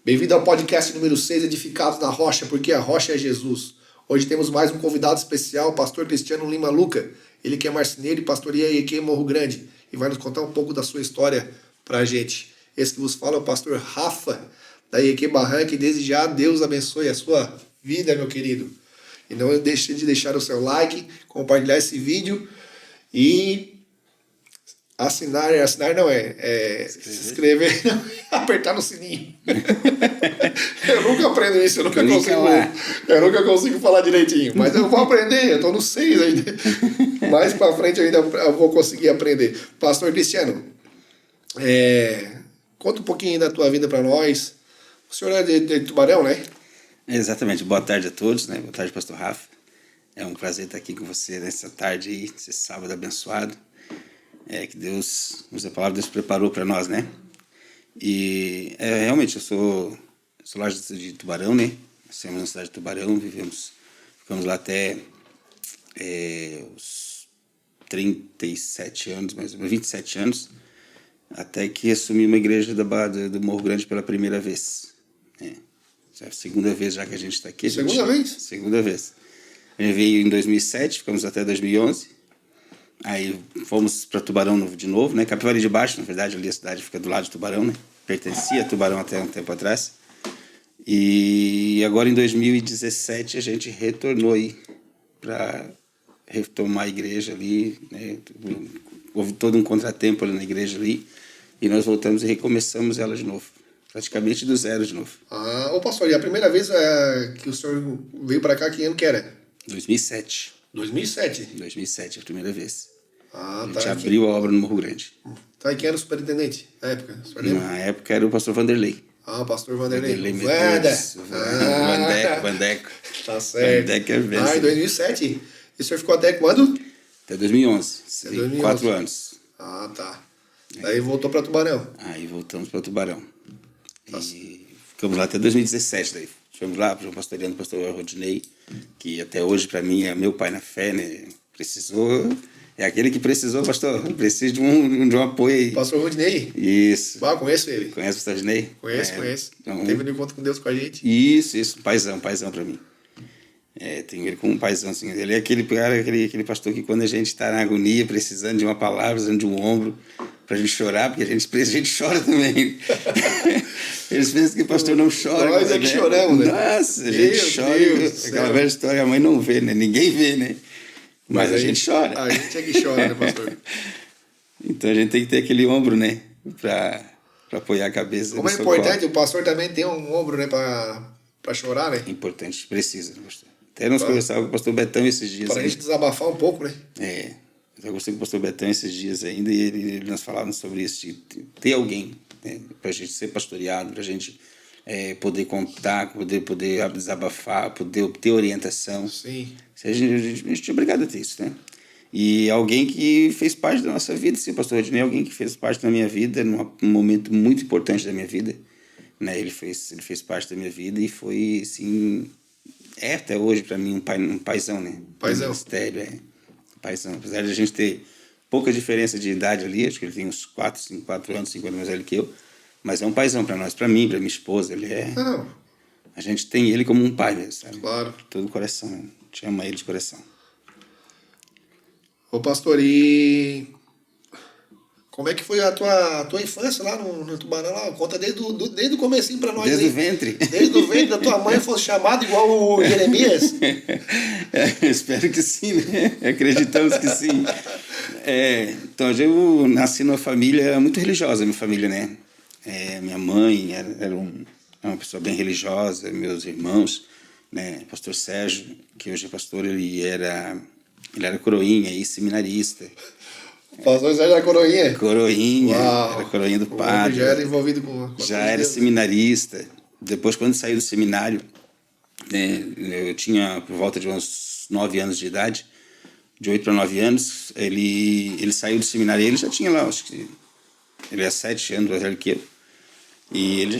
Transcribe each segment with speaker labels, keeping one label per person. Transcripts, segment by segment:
Speaker 1: Bem-vindo ao podcast número 6, Edificados na Rocha, porque a rocha é Jesus. Hoje temos mais um convidado especial, o pastor Cristiano Lima Luca. Ele que é marceneiro e pastoreia a IEQ Morro Grande e vai nos contar um pouco da sua história pra gente. Esse que vos fala é o pastor Rafa, da IEQ Barranca, e desde já Deus abençoe a sua vida, meu querido. E não deixe de deixar o seu like, compartilhar esse vídeo e se inscrever, não, apertar no sininho. Eu nunca aprendo isso, eu nunca consigo falar direitinho, mas eu vou aprender, eu tô no 6 ainda. Mais pra frente ainda eu vou conseguir aprender. Pastor Cristiano, conta um pouquinho da tua vida para nós. O senhor é de Tubarão, né?
Speaker 2: Exatamente. Boa tarde a todos, né? Boa tarde, pastor Rafa. É um prazer estar aqui com você nessa tarde aí, esse sábado abençoado. Que Deus, a palavra Deus preparou para nós, né? E realmente eu sou lá de Tubarão, né? Nascemos na cidade de Tubarão, ficamos lá até os 37 anos, mais ou menos 27 anos, até que assumi uma igreja do Morro Grande pela primeira vez. Já é a segunda vez já que a gente está aqui. Segunda vez. A gente veio em 2007, ficamos até 2011. Aí fomos para Tubarão de novo, né? Capivari de Baixo, na verdade, ali a cidade fica do lado de Tubarão, né? Pertencia a Tubarão até um tempo atrás. E agora em 2017 a gente retornou aí para retomar a igreja ali, né? Houve todo um contratempo ali na igreja ali e nós voltamos e recomeçamos ela de novo, praticamente do zero de novo.
Speaker 1: Ô pastor, e a primeira vez que o senhor veio para cá, que ano que era?
Speaker 2: 2007.
Speaker 1: 2007?
Speaker 2: 2007, a primeira vez.
Speaker 1: A
Speaker 2: gente abriu a obra no Morro Grande.
Speaker 1: Tá, e quem era o superintendente na época?
Speaker 2: Na época era o pastor Vanderlei.
Speaker 1: O pastor Vanderlei.
Speaker 2: Vandeco.
Speaker 1: Tá certo.
Speaker 2: Vandeco é mesmo.
Speaker 1: Em 2007. E o senhor ficou até quando?
Speaker 2: Até 2011.
Speaker 1: Até 2011.
Speaker 2: 4 anos.
Speaker 1: Tá. Daí voltou para Tubarão.
Speaker 2: Aí voltamos para Tubarão. E ficamos lá até 2017 daí. Fomos lá, pastoreando o pastor Rodinei, que até hoje para mim é meu pai na fé, né? Precisou... É aquele que precisou, pastor. Precisa de um apoio aí.
Speaker 1: Pastor Rodinei?
Speaker 2: Isso.
Speaker 1: Conheço ele.
Speaker 2: Conhece o pastor Rodinei?
Speaker 1: Conheço. Então, teve um encontro com Deus com a gente.
Speaker 2: Isso. Paizão pra mim. Tenho ele como um paizão, assim. Ele é aquele cara, aquele pastor que quando a gente está na agonia, precisando de uma palavra, precisando de um ombro, pra gente chorar, porque a gente chora também. Eles pensam que o pastor não chora.
Speaker 1: Nós que choramos, né?
Speaker 2: Nossa, a gente chora. Aquela velha história, a mãe não vê, né? Ninguém vê, né? Mas a gente chora.
Speaker 1: A gente é que chora, né, pastor?
Speaker 2: Então a gente tem que ter aquele ombro, né? Pra apoiar a cabeça.
Speaker 1: Como é importante, o pastor também tem um ombro, né? Pra chorar, né?
Speaker 2: Importante, precisa, né, pastor? Até nós conversávamos com o pastor Betão esses dias.
Speaker 1: Para a gente desabafar um pouco, né?
Speaker 2: Eu gostei com o pastor Betão esses dias ainda e nós falávamos sobre isso, de ter alguém, né, pra gente ser pastoreado, pra gente poder contar, poder desabafar, poder obter orientação.
Speaker 1: Sim.
Speaker 2: A gente é obrigado a ter isso, né? E alguém que fez parte da nossa vida, sim, pastor Rodinei, alguém que fez parte da minha vida num momento muito importante da minha vida, né? Ele fez parte da minha vida e foi, assim, até hoje para mim um paizão, né?
Speaker 1: Paizão.
Speaker 2: Mistério, paizão. Apesar de a gente ter pouca diferença de idade ali, acho que ele tem uns 4 anos, 5 anos mais velho que eu, mas é um paizão para nós, para mim, para minha esposa, ele é...
Speaker 1: Não.
Speaker 2: A gente tem ele como um pai mesmo, sabe?
Speaker 1: Claro.
Speaker 2: Todo o coração, né? A gente ama ele de coração.
Speaker 1: Ô pastor, e como é que foi a tua infância lá no Tubarão? Lá? Conta desde o comecinho para nós.
Speaker 2: Desde
Speaker 1: aí.
Speaker 2: o ventre.
Speaker 1: Desde o ventre da tua mãe fosse chamado igual o Jeremias?
Speaker 2: Espero que sim, né? Acreditamos que sim. Então, eu nasci numa família muito religiosa, minha família, né? Minha mãe era uma pessoa bem religiosa, meus irmãos, né? Pastor Sérgio, que hoje é pastor, ele era coroinha e seminarista.
Speaker 1: O pastor Sérgio era coroinha?
Speaker 2: Coroinha.
Speaker 1: Uau.
Speaker 2: Era coroinha do padre.
Speaker 1: Já era envolvido com
Speaker 2: já era seminarista. Depois, quando saí do seminário, né, eu tinha por volta de uns 9 anos de idade, de 8 para 9 anos, ele saiu do seminário, ele já tinha lá, acho que ele é 7 anos mais velho que eu. E ele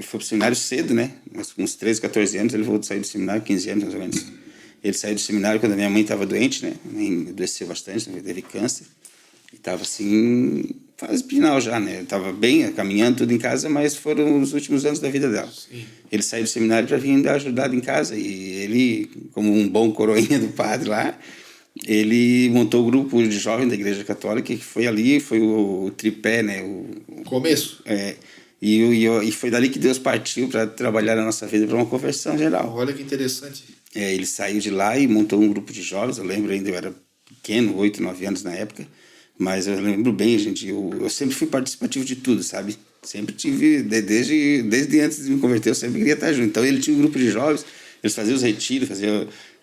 Speaker 2: foi pro seminário cedo, né? Com uns 13, 14 anos, ele voltou a sair do seminário, 15 anos mais ou menos. Ele saiu do seminário quando a minha mãe estava doente, né? A mãe adoeceu bastante, teve câncer. E estava assim, fase final já, né? Eu estava bem, caminhando tudo em casa, mas foram os últimos anos da vida dela.
Speaker 1: Sim.
Speaker 2: Ele saiu do seminário para vir dar ajudado em casa, e ele, como um bom coroinha do padre lá, ele montou o grupo de jovens da Igreja Católica, que foi ali, foi o tripé, né?
Speaker 1: O começo.
Speaker 2: E foi dali que Deus partiu para trabalhar na nossa vida para uma conversão geral.
Speaker 1: Olha que interessante.
Speaker 2: Ele saiu de lá e montou um grupo de jovens. Eu lembro ainda, eu era pequeno, 8, 9 anos na época, mas eu lembro bem, gente, eu sempre fui participativo de tudo, sabe? Sempre tive, desde antes de me converter, eu sempre queria estar junto. Então ele tinha um grupo de jovens, eles faziam os retiros,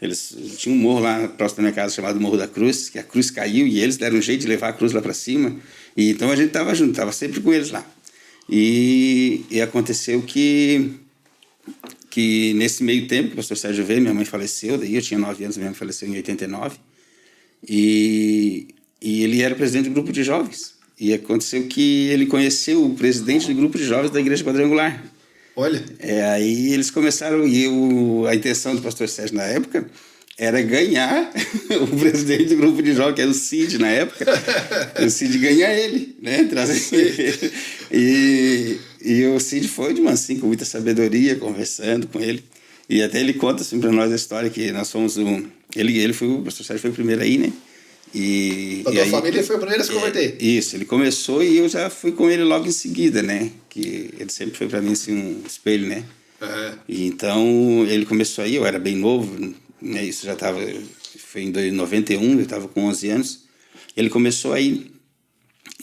Speaker 2: eles tinham um morro lá próximo da minha casa chamado Morro da Cruz, que a cruz caiu e eles deram um jeito de levar a cruz lá para cima. E então a gente estava junto, estava sempre com eles lá. E aconteceu que nesse meio tempo que o pastor Sérgio veio, minha mãe faleceu, daí eu tinha 9 anos, minha mãe faleceu em 89, e ele era presidente do grupo de jovens. E aconteceu que ele conheceu o presidente do grupo de jovens da Igreja Quadrangular.
Speaker 1: Olha.
Speaker 2: Aí eles começaram, a intenção do pastor Sérgio na época era ganhar o presidente do grupo de jovens, que era o Cid na época, o Cid ganhar ele, né? Trazer ele. E o Cid foi de mansinho, com muita sabedoria, conversando com ele. E até ele conta assim para nós a história que nós fomos o pastor Sérgio foi o primeiro aí, né?
Speaker 1: A tua família foi o primeiro a se converter?
Speaker 2: Isso, ele começou e eu já fui com ele logo em seguida, né? Que ele sempre foi para mim assim um espelho, né?
Speaker 1: Uhum.
Speaker 2: E então ele começou aí, eu era bem novo, né? Isso já estava, foi em 91, eu estava com 11 anos. Ele começou aí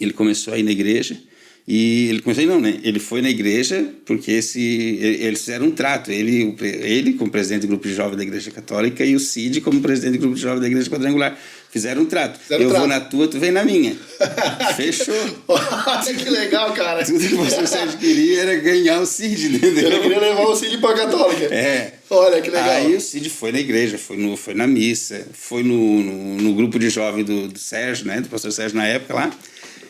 Speaker 2: na igreja. E ele começou, não, né? Ele foi na igreja porque eles fizeram um trato. Ele como presidente do grupo de jovens da Igreja Católica e o Cid como presidente do grupo de jovens da Igreja Quadrangular. Fizeram um trato. Vou na tua, tu vem na minha. Fechou.
Speaker 1: Olha que legal, cara.
Speaker 2: Tudo que o pastor Sérgio queria era ganhar o Cid, entendeu?
Speaker 1: Ele queria levar o Cid para a Católica.
Speaker 2: É.
Speaker 1: Olha que legal.
Speaker 2: Aí o Cid foi na igreja, foi na missa, foi no grupo de jovens do Sérgio, né? Do pastor Sérgio na época lá.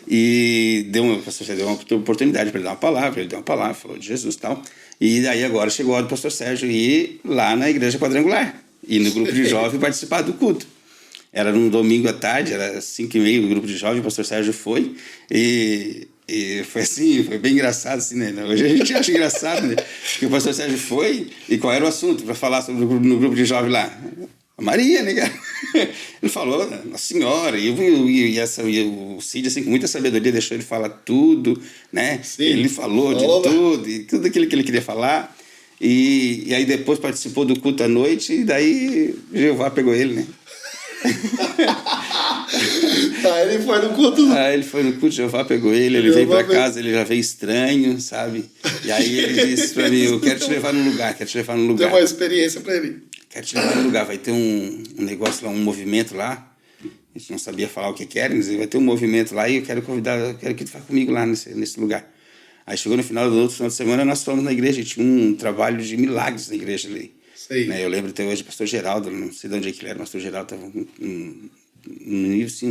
Speaker 2: E o pastor Sérgio deu uma oportunidade para ele dar uma palavra, falou de Jesus e tal. E daí agora chegou a hora do pastor Sérgio ir lá na Igreja Quadrangular, e no grupo de jovens participar do culto. Era num domingo à tarde, era 5h30, o grupo de jovens, o pastor Sérgio foi, e foi assim, foi bem engraçado, assim, né? Hoje a gente acha engraçado, né? Porque o pastor Sérgio foi, e qual era o assunto para falar no grupo de jovens lá? A Maria, né, cara? Ele falou, Nossa Senhora, e o Cid, assim, com muita sabedoria, deixou ele falar tudo, né?
Speaker 1: Sim.
Speaker 2: Ele falou de tudo, e tudo aquilo que ele queria falar. E aí depois participou do culto à noite, e daí Jeová pegou ele, né?
Speaker 1: Ele foi no culto.
Speaker 2: Aí ele foi no culto, Jeová pegou ele veio pra casa, ele já veio estranho, sabe? E aí ele disse pra mim, eu quero te levar no lugar.
Speaker 1: Deu uma experiência pra ele.
Speaker 2: Quero te levar no lugar, vai ter um negócio lá, um movimento lá. A gente não sabia falar o que era, mas vai ter um movimento lá e eu quero que tu vá comigo lá nesse lugar. Aí chegou no final do outro final de semana, nós fomos na igreja, e tinha um trabalho de milagres na igreja ali. Né? Eu lembro até hoje, o pastor Geraldo, não sei de onde é que ele era, o pastor Geraldo estava num nível, assim,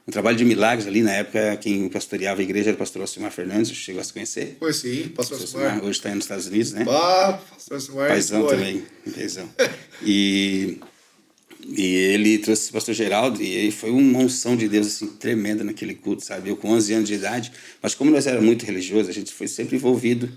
Speaker 2: um trabalho de milagres ali. Na época, quem pastoreava a igreja era o pastor Alcimar Fernandes, chegou a se conhecer.
Speaker 1: Pois sim, pastor Alcimar.
Speaker 2: Hoje está aí nos Estados Unidos, né?
Speaker 1: Pastor Alcimar.
Speaker 2: Paizão também, paizão. E ele trouxe o pastor Geraldo, e aí foi uma unção de Deus assim, tremenda naquele culto, sabe? Eu com 11 anos de idade, mas como nós éramos muito religiosos, a gente foi sempre envolvido,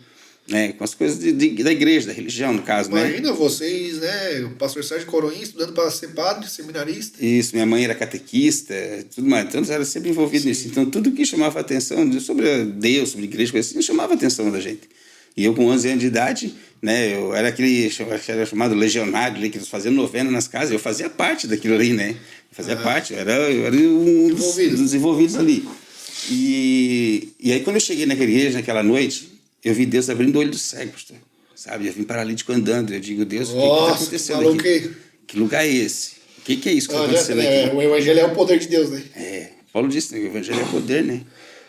Speaker 2: né, com as coisas da igreja, da religião, no caso, né?
Speaker 1: Imagina vocês, né? O pastor Sérgio Coroinha estudando para ser padre, seminarista.
Speaker 2: Isso, minha mãe era catequista, tudo mais. Então, nós éramos sempre envolvidos nisso. Então, tudo que chamava atenção sobre Deus, sobre a igreja, coisa assim, chamava a atenção da gente. E eu, com 11 anos de idade, né, eu era aquele era chamado legionário ali, que eles faziam novena nas casas, eu fazia parte daquilo ali, né? Eu fazia parte, eu era um dos envolvidos ali. E aí, quando eu cheguei naquela igreja, naquela noite, eu vi Deus abrindo o olho do cego, pastor. Sabe? Eu vim paralítico andando. Eu digo, Deus, o que está acontecendo aqui? Que lugar é esse? O que é isso que está acontecendo aqui?
Speaker 1: O evangelho é o poder de Deus, né?
Speaker 2: Paulo disse, né? O evangelho é poder, né?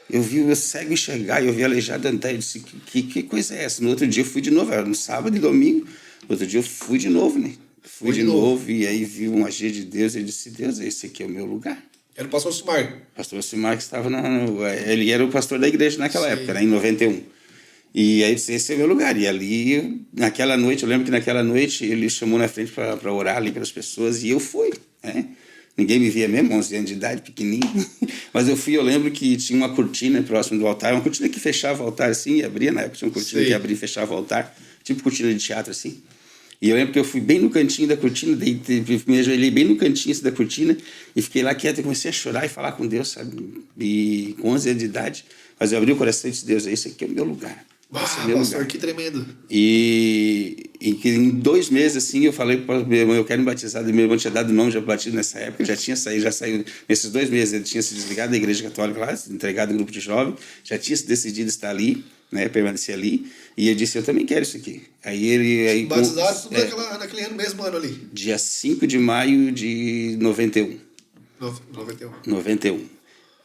Speaker 2: Eu vi o cego enxergar, eu vi aleijado andar. Eu disse, que coisa é essa? No outro dia eu fui de novo, era no sábado e domingo. No outro dia eu fui de novo, né? Fui de novo, e aí vi um agir de Deus. E disse, Deus, esse aqui é o meu lugar.
Speaker 1: Era o pastor Alcimar.
Speaker 2: Pastor Alcimar, que estava ele era o pastor da igreja naquela época, né? Em 91. E aí esse é o meu lugar. E ali, naquela noite, eu lembro que naquela noite ele chamou na frente para orar ali pelas pessoas, e eu fui, né? Ninguém me via mesmo, 11 anos de idade, pequenininho. Mas eu lembro que tinha uma cortina próximo do altar, uma cortina que fechava o altar assim e abria, na época tinha uma cortina que abria e fechava o altar, tipo cortina de teatro assim. E eu lembro que eu fui bem no cantinho da cortina, me ajoelhei bem no cantinho assim, da cortina e fiquei lá quieto e comecei a chorar e falar com Deus, sabe? E com 11 anos de idade, mas eu abri o coração e disse, Deus, esse aqui é o meu lugar.
Speaker 1: Ah, pastor, que tremendo.
Speaker 2: E em 2 meses, assim, eu falei para o meu irmão, eu quero me batizar. Meu irmão tinha dado o nome de batismo nessa época, já saiu. Nesses 2 meses, ele tinha se desligado da igreja católica lá, entregado ao grupo de jovens, já tinha se decidido estar ali, né, permanecer ali. E eu disse, eu também quero isso aqui. Aí
Speaker 1: batizado tudo naquele mesmo ano ali.
Speaker 2: Dia 5 de maio de 91. 91.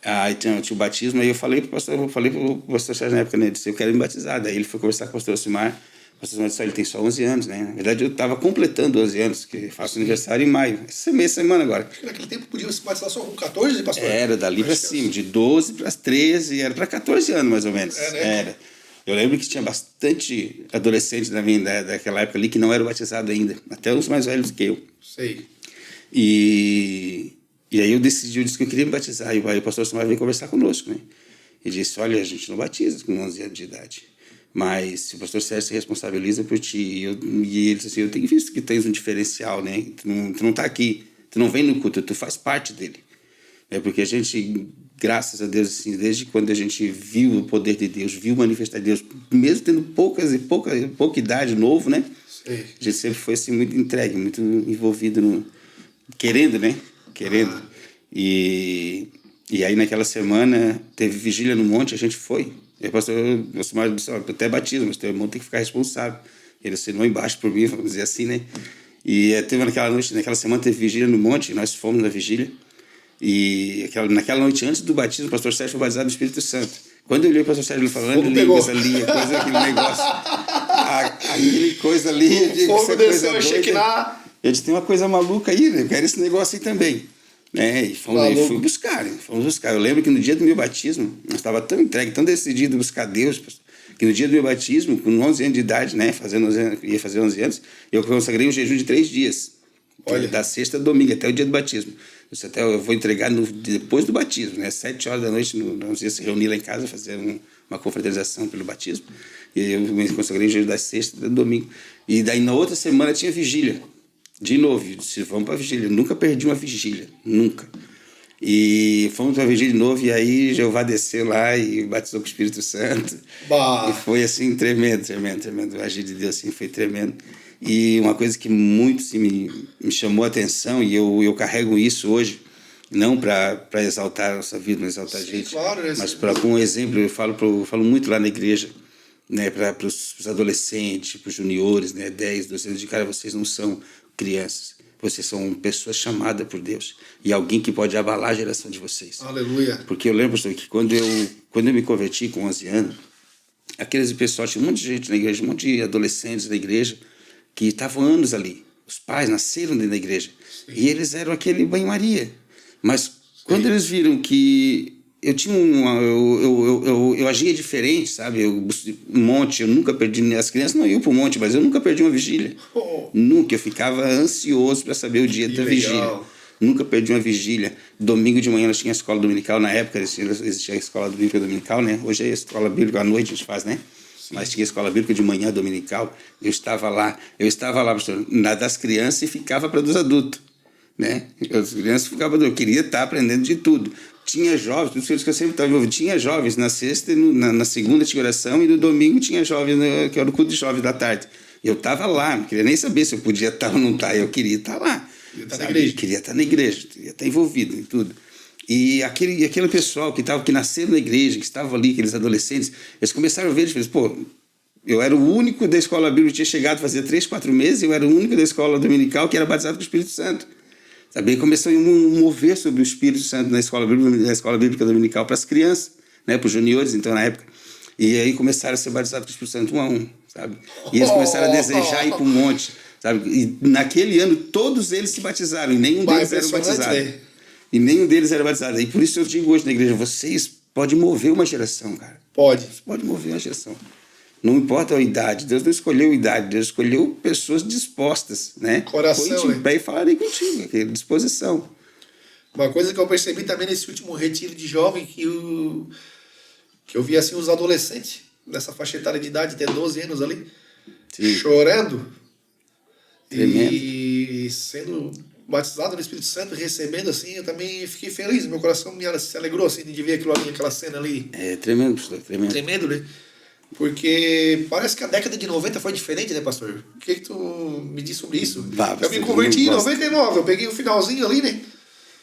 Speaker 2: Aí tinha o batismo, aí eu falei pro pastor Sérgio na época, né, ele disse, eu quero me batizar. Daí ele foi conversar com o pastor Osimar. O pastor Osimar disse, ele tem só 11 anos, né? Na verdade, eu estava completando 11 anos, que faço aniversário em maio. Essa semana agora.
Speaker 1: Acho que naquele tempo podia se batizar só com 14, pastor?
Speaker 2: Era, dali para cima, de 12 para 13, era para 14 anos, mais ou menos.
Speaker 1: Né?
Speaker 2: Era. Eu lembro que tinha bastante adolescentes daquela época ali que não eram batizados ainda, até os mais velhos que eu.
Speaker 1: Sei.
Speaker 2: E aí eu disse que eu queria me batizar. E aí o pastor Samuel veio conversar conosco, né? E disse, olha, a gente não batiza com 11 anos de idade. Mas se o pastor Sérgio se responsabiliza por ti. E ele disse assim, eu tenho visto que tens um diferencial, né? Tu não tá aqui, tu não vem no culto, tu faz parte dele. É porque a gente, graças a Deus, assim, desde quando a gente viu o poder de Deus, viu manifestar Deus, mesmo tendo pouca idade, novo, né?
Speaker 1: Sei.
Speaker 2: A gente sempre foi assim, muito entregue, muito envolvido querendo, né? Querendo. E aí naquela semana teve vigília no monte, a gente foi. E o pastor Osmar disse, até batismo, mas teu irmão tem que ficar responsável. Ele assinou embaixo por mim, vamos dizer assim, né? E teve naquela semana teve vigília no monte, nós fomos na vigília. E naquela noite antes do batismo, o pastor Sérgio foi batizado no Espírito Santo. Quando eu olhei o pastor Sérgio falando, línguas ali, aquele negócio, aquele coisa ali, eu digo,
Speaker 1: fogo desceu,
Speaker 2: eu disse, tem uma coisa maluca aí, né? Eu quero esse negócio aí também. E fui buscar, né? Fomos buscar. Eu lembro que no dia do meu batismo, eu estava tão entregue, tão decidido a buscar Deus, que no dia do meu batismo, com 11 anos de idade, né? Ia fazer 11 anos, eu consagrei um jejum de 3 dias. Olha. Da sexta a domingo, até o dia do batismo. Eu vou entregar depois do batismo, né? 7 horas da noite, nós íamos se reunir lá em casa, fazer uma confraternização pelo batismo. E eu me consagrei o jejum da sexta e do domingo. E daí na outra semana tinha vigília. De novo, eu disse, vamos para a vigília. Eu nunca perdi uma vigília, nunca. E fomos para a vigília de novo, e aí Jeová desceu lá e batizou com o Espírito Santo.
Speaker 1: Bah.
Speaker 2: E foi assim, tremendo. O agir de Deus assim, foi tremendo. E uma coisa que muito assim, me chamou a atenção, e eu carrego isso hoje, não para exaltar a nossa vida, não exaltar a gente,
Speaker 1: claro,
Speaker 2: mas para um exemplo, eu falo muito lá na igreja, né, para os adolescentes, para os juniores, né, 10, 12 anos de cara, vocês não são crianças, vocês são pessoas chamadas por Deus, e alguém que pode abalar a geração de vocês.
Speaker 1: Aleluia.
Speaker 2: Porque eu lembro, pastor, que quando eu me converti com 11 anos, aqueles pessoal, tinha um monte de gente na igreja, um monte de adolescentes na igreja, que estavam anos ali. Os pais nasceram dentro da igreja. Sim. E eles eram aquele banho-maria. Mas quando eles viram que eu tinha eu agia diferente, sabe? Um monte, eu nunca perdi... As crianças não iam para o monte, mas eu nunca perdi uma vigília. Nunca. Eu ficava ansioso para saber o dia da vigília. Nunca perdi uma vigília. Domingo de manhã nós tínhamos escola dominical. Na época existia a escola bíblica dominical, né? Hoje é a escola bíblica, à noite a gente faz, né? Mas tinha escola bíblica de manhã dominical. Eu estava lá, pastor, na das crianças e ficava para dos adultos, né? As crianças ficavam, eu queria estar aprendendo de tudo. Tinha jovens, dos filhos que eu sempre estava envolvido, tinha jovens na sexta, na segunda tinha oração e no domingo tinha jovens, que era o culto de jovens da tarde. Eu estava lá, não queria nem saber se eu podia estar ou não estar, eu queria estar lá. Queria estar na igreja, queria estar envolvido em tudo. E aquele pessoal que nasceram na igreja, que estava ali, aqueles adolescentes, eles começaram a ver, eles falaram, eu era o único da escola bíblica que tinha chegado fazia 3, 4 meses, eu era o único da escola dominical que era batizado com o Espírito Santo. Sabe? E começou a mover sobre o Espírito Santo na escola bíblica dominical para as crianças, né, para os juniores, então, na época. E aí começaram a ser batizados com o Espírito Santo 1 a 1, sabe? E eles começaram a desejar ir para um monte, sabe? E naquele ano todos eles se batizaram e nenhum deles era batizado. E nenhum deles era batizado. E por isso eu digo hoje na igreja, vocês podem mover uma geração, cara.
Speaker 1: Pode
Speaker 2: mover uma geração. Não importa a idade. Deus não escolheu idade. Deus escolheu pessoas dispostas, né?
Speaker 1: Coração,
Speaker 2: põe de pé e falarei contigo. Aquela disposição.
Speaker 1: Uma coisa que eu percebi também nesse último retiro de jovem, que eu vi assim os adolescentes, nessa faixa etária de idade, até 12 anos ali,
Speaker 2: Sim.
Speaker 1: chorando.
Speaker 2: Tremendo.
Speaker 1: E sendo batizado no Espírito Santo, recebendo assim, eu também fiquei feliz. Meu coração se alegrou assim, de ver aquela cena ali.
Speaker 2: É tremendo, pastor, tremendo.
Speaker 1: Tremendo, né? Porque parece que a década de 90 foi diferente, né, pastor? O que tu me diz sobre isso?
Speaker 2: Bah,
Speaker 1: eu me
Speaker 2: pastor,
Speaker 1: converti em
Speaker 2: eu não gosto.
Speaker 1: 99, eu peguei o finalzinho ali, né?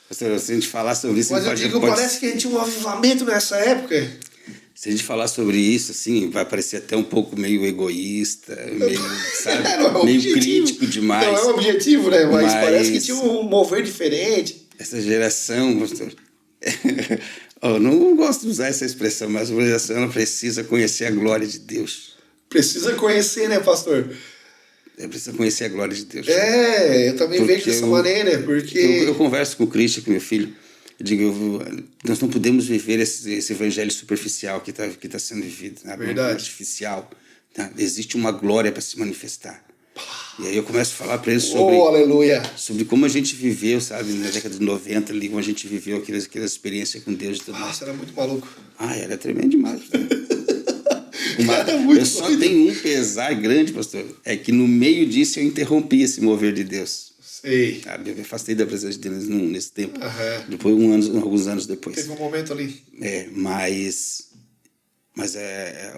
Speaker 2: Pastor, se a gente falar sobre isso,
Speaker 1: Mas eu digo, parece que a gente tinha um avivamento nessa época.
Speaker 2: se a gente falar sobre isso, assim, vai parecer até um pouco meio egoísta, meio, sabe,
Speaker 1: Não é
Speaker 2: meio
Speaker 1: objetivo.
Speaker 2: crítico demais.
Speaker 1: Não é o objetivo, né? Mas parece que tinha um mover diferente.
Speaker 2: Essa geração, pastor, eu não gosto de usar essa expressão, mas a geração ela precisa conhecer a glória de Deus.
Speaker 1: Precisa conhecer, né, pastor?
Speaker 2: Ela precisa conhecer a glória de Deus.
Speaker 1: Eu também
Speaker 2: Porque
Speaker 1: vejo dessa maneira, porque...
Speaker 2: Eu converso com o Christian, com meu filho, eu digo, nós não podemos viver esse evangelho superficial que tá sendo vivido, né?
Speaker 1: Verdade.
Speaker 2: Artificial. Tá? Existe uma glória para se manifestar. E aí eu começo a falar para eles sobre,
Speaker 1: aleluia!
Speaker 2: sobre como a gente viveu, sabe, na década de 90, ali, como a gente viveu aquela experiência com Deus e tudo mais.
Speaker 1: Nossa, era muito maluco.
Speaker 2: Era tremendo demais. Né?
Speaker 1: Era muito
Speaker 2: Eu só
Speaker 1: doido.
Speaker 2: tenho um pesar grande, pastor, é que no meio disso eu interrompi esse mover de Deus.
Speaker 1: Sei.
Speaker 2: Sabe? Eu me afastei da presença de Deus nesse tempo.
Speaker 1: Aham.
Speaker 2: Depois, alguns anos depois.
Speaker 1: Teve um momento ali.
Speaker 2: Mas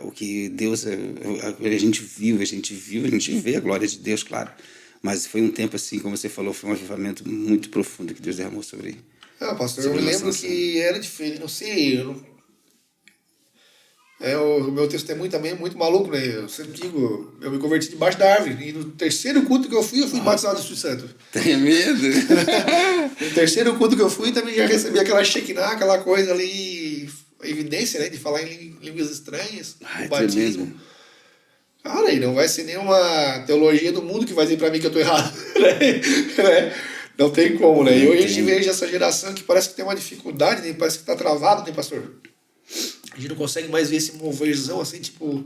Speaker 2: o que Deus... A gente viu, a gente vê a glória de Deus, claro. Mas foi um tempo assim, como você falou, foi um avivamento muito profundo que Deus derramou sobre
Speaker 1: Pastor, eu me lembro que era diferente. Não sei, o meu testemunho também é muito maluco, né? Eu sempre digo, eu me converti debaixo da árvore. E no terceiro culto que eu fui batizado do Espírito Santo.
Speaker 2: Tem medo?
Speaker 1: No terceiro culto que eu fui, também já recebi aquela Shekinah, aquela coisa ali, a evidência, né? De falar em línguas estranhas, o batismo.
Speaker 2: Tremendo.
Speaker 1: Cara, e não vai ser nenhuma teologia do mundo que vai dizer pra mim que eu tô errado. Né? Não tem como, né? E hoje a gente vejo essa geração que parece que tem uma dificuldade, né? Parece que tá travado, né, pastor? A gente não consegue mais ver esse moverzão, assim, tipo,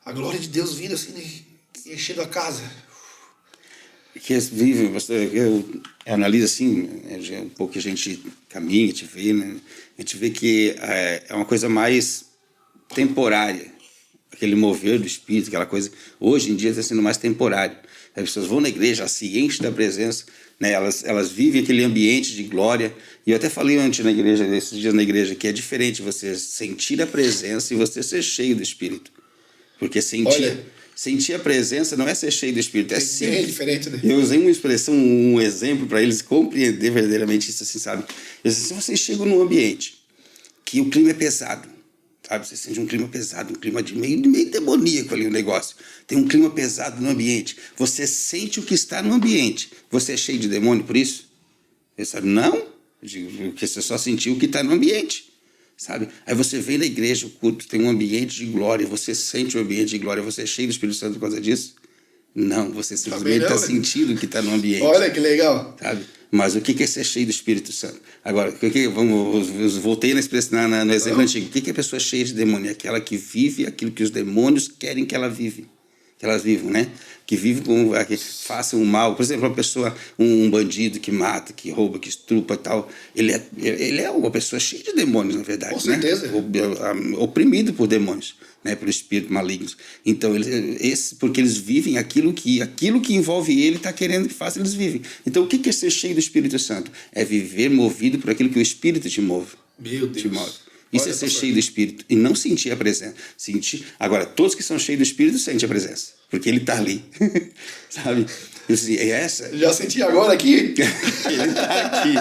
Speaker 1: a glória de Deus vindo, assim, né? Enchendo a casa.
Speaker 2: Que eles vivem, eu analiso assim, um pouco que a gente caminha, a gente vê, né? A gente vê que é uma coisa mais temporária, aquele mover do Espírito, aquela coisa, hoje em dia está sendo mais temporário. As pessoas vão na igreja, elas se enchem da presença, né? Elas vivem aquele ambiente de glória. E eu até falei antes na igreja, esses dias na igreja, que é diferente você sentir a presença e você ser cheio do Espírito. Porque sentir a presença não é ser cheio do Espírito, é sim.
Speaker 1: É diferente, né?
Speaker 2: Eu usei uma expressão, um exemplo para eles compreender verdadeiramente isso, assim, sabe? Eu disse, se vocês chegam num ambiente que o clima é pesado, sabe? Você sente um clima pesado, um clima de meio demoníaco ali o negócio. Tem um clima pesado no ambiente. Você sente o que está no ambiente. Você é cheio de demônio por isso? Ele sabe, não. Porque você só sentiu o que está no ambiente. Sabe? Aí você vem na igreja, o culto tem um ambiente de glória, você sente o ambiente de glória, você é cheio do Espírito Santo por causa disso? Não, você simplesmente está sentindo o que está no ambiente.
Speaker 1: Olha que legal.
Speaker 2: Sabe? Mas o que é ser cheio do Espírito Santo? Agora, voltei no exemplo antigo. O que é a pessoa cheia de demônio? É aquela que vive aquilo que os demônios querem que ela vive. Que elas vivam, né? Que vivem que façam o mal. Por exemplo, uma pessoa, um bandido que mata, que rouba, que estrupa e tal, ele é uma pessoa cheia de demônios, na verdade.
Speaker 1: Com certeza.
Speaker 2: Né? Oprimido por demônios, né? Por espíritos malignos. Então, porque eles vivem aquilo que envolve ele está querendo que faça, eles vivem. Então, o que é ser cheio do Espírito Santo? É viver movido por aquilo que o Espírito te move.
Speaker 1: Meu Deus.
Speaker 2: Te move. Isso é ser cheio do Espírito e não sentir a presença. Agora, todos que são cheios do Espírito sentem a presença, porque ele está ali. Sabe? Eu disse, é essa?
Speaker 1: Já senti agora aqui?
Speaker 2: Ele está aqui.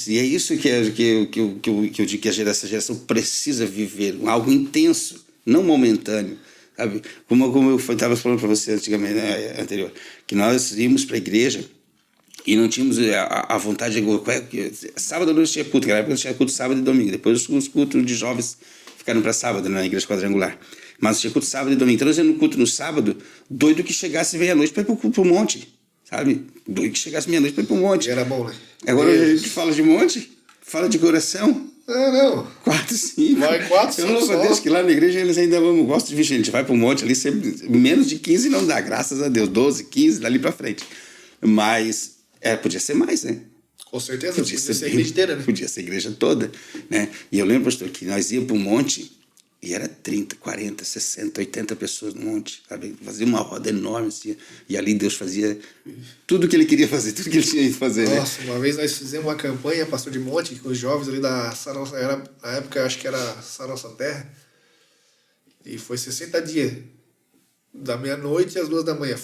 Speaker 2: E é isso que eu digo que essa geração precisa viver, algo intenso, não momentâneo. Sabe? Como eu estava falando para você antigamente, anterior, que nós íamos para a igreja e não tínhamos a vontade de... Sábado não tinha culto, naquela época tinha culto sábado e domingo. Depois os cultos de jovens ficaram para sábado na igreja quadrangular. Mas tinha culto sábado e domingo. Então nós íamos no culto no sábado, doido que chegasse meia-noite para ir para o monte. Sabe? Doido que chegasse meia-noite para ir para o monte.
Speaker 1: Era bom, né?
Speaker 2: Agora a gente fala de monte, fala de coração.
Speaker 1: Não.
Speaker 2: 4, 5.
Speaker 1: Vai 4, 5
Speaker 2: Eu louvo a Deus que lá na igreja eles ainda gostam de vir. A gente vai para o monte ali, sempre menos de 15 não dá, graças a Deus. 12, 15, dali para frente. Mas Podia ser mais, né?
Speaker 1: Com certeza, podia ser a igreja inteira, né?
Speaker 2: Podia ser a igreja toda, né? E eu lembro, pastor, que nós íamos para um monte e era 30, 40, 60, 80 pessoas no monte, sabe? Fazia uma roda enorme, assim, e ali Deus fazia tudo o que ele queria fazer, tudo que ele tinha que fazer,
Speaker 1: Nossa,
Speaker 2: né?
Speaker 1: uma vez nós fizemos uma campanha, pastor de monte, com os jovens ali da Nossa, na época eu acho que era Nossa Terra, e foi 60 dias, da meia-noite às 2 da manhã.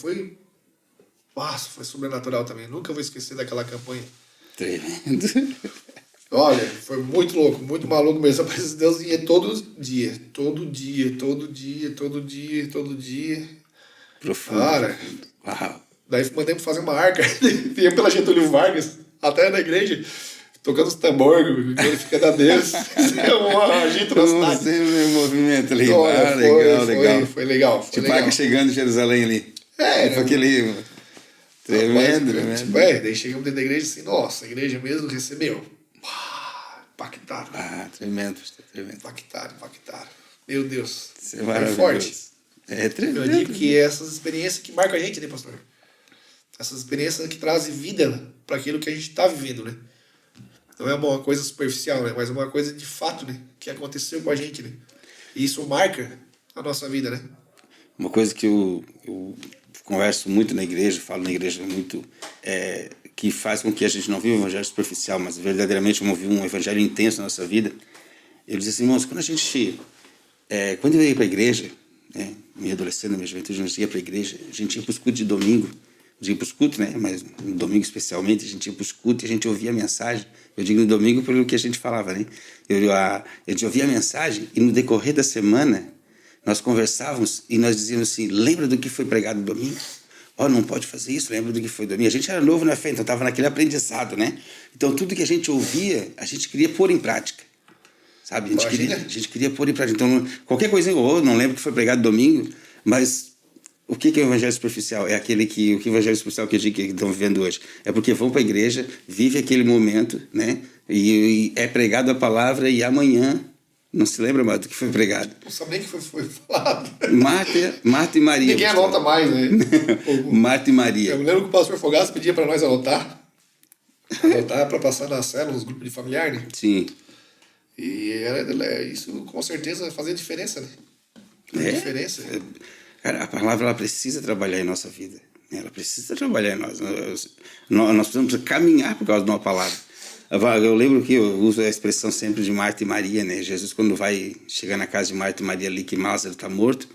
Speaker 1: Nossa, foi sobrenatural também, nunca vou esquecer daquela campanha.
Speaker 2: Tremendo.
Speaker 1: Olha, foi muito louco, muito maluco mesmo. A presença de Deus ia todo dia, todo dia, todo dia, todo dia, todo dia.
Speaker 2: Profundo.
Speaker 1: Cara,
Speaker 2: Profundo. Uau.
Speaker 1: daí mandamos fazer uma arca, ia pela Getúlio Vargas, até na igreja, tocando os tambores, glorificando a Deus. Um agito na cidade.
Speaker 2: Sempre um movimento ali.
Speaker 1: Olha,
Speaker 2: Legal.
Speaker 1: Foi legal. Foi
Speaker 2: tipo
Speaker 1: legal.
Speaker 2: Arca chegando em Jerusalém ali. Tipo aquele... Tremendo, tremendo.
Speaker 1: Tipo, daí chegamos dentro da igreja assim, nossa, a igreja mesmo recebeu. Impactaram.
Speaker 2: Tremendo, tremendo.
Speaker 1: Impactaram. Meu Deus.
Speaker 2: Isso é maravilhoso.
Speaker 1: Forte.
Speaker 2: Tremendo.
Speaker 1: Eu digo que essas experiências que marcam a gente, né, pastor? Essas experiências que trazem vida para aquilo que a gente está vivendo, né? Não é uma coisa superficial, né? Mas uma coisa de fato, né? Que aconteceu com a gente, né? E isso marca a nossa vida, né?
Speaker 2: Uma coisa que eu converso muito na igreja, falo na igreja muito, que faz com que a gente não viva um evangelho superficial, mas verdadeiramente vamos viver um evangelho intenso na nossa vida. Eu disse assim, irmãos, quando eu ia para a igreja, né, minha adolescência, minha juventude, a gente ia para a igreja, a gente ia para os cultos de domingo, ia para os cultos, né, mas no domingo especialmente, a gente ia para os cultos e a gente ouvia a mensagem. Eu digo no domingo pelo que a gente falava, né? A gente ouvia a mensagem e no decorrer da semana nós conversávamos e nós dizíamos assim, lembra do que foi pregado no domingo? Não pode fazer isso, lembra do que foi domingo? A gente era novo na fé, então estava naquele aprendizado, né? Então tudo que a gente ouvia, a gente queria pôr em prática, sabe? A gente queria pôr em prática. Então, qualquer coisinha, não lembro que foi pregado domingo, mas o que é o evangelho superficial? É o evangelho superficial que eu digo que estão vivendo hoje. É porque vão para a igreja, vive aquele momento, né? E é pregado a palavra e amanhã não se lembra mais do que foi pregado.
Speaker 1: Não sabe nem o que foi falado.
Speaker 2: Marta e Maria.
Speaker 1: Ninguém anota mais, né?
Speaker 2: Marta e Maria.
Speaker 1: Eu lembro que o pastor Fogaça pedia para nós anotar para passar na célula, nos grupos de familiar, né?
Speaker 2: Sim.
Speaker 1: E isso com certeza fazia diferença, né? Diferença.
Speaker 2: Cara, a palavra ela precisa trabalhar em nossa vida. Ela precisa trabalhar em nós. Nós precisamos caminhar por causa de uma palavra. Eu lembro que eu uso a expressão sempre de Marta e Maria, né? Jesus, quando vai chegar na casa de Marta e Maria ali, que Lázaro está morto,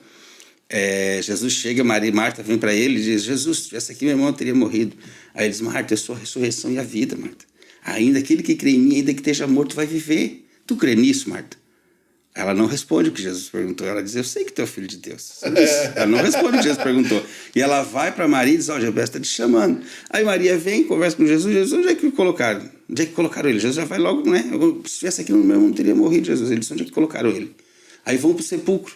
Speaker 2: Jesus chega, Marta vem para ele e diz, Jesus, se tivesse aqui, meu irmão teria morrido. Aí ele diz, Marta, eu sou a ressurreição e a vida, Marta. Ainda aquele que crê em mim, ainda que esteja morto, vai viver. Tu crê nisso, Marta? Ela não responde o que Jesus perguntou. Ela diz, eu sei que tu é o filho de Deus. Ela não responde o que Jesus perguntou. E ela vai para Maria e diz, Jesus está te chamando. Aí Maria vem, conversa com Jesus. Jesus, onde é que colocaram? Onde é que colocaram ele? Jesus já vai logo, né? Se tivesse aqui, meu irmão teria morrido, Jesus. Ele disse, onde é que colocaram ele? Aí vão para o sepulcro,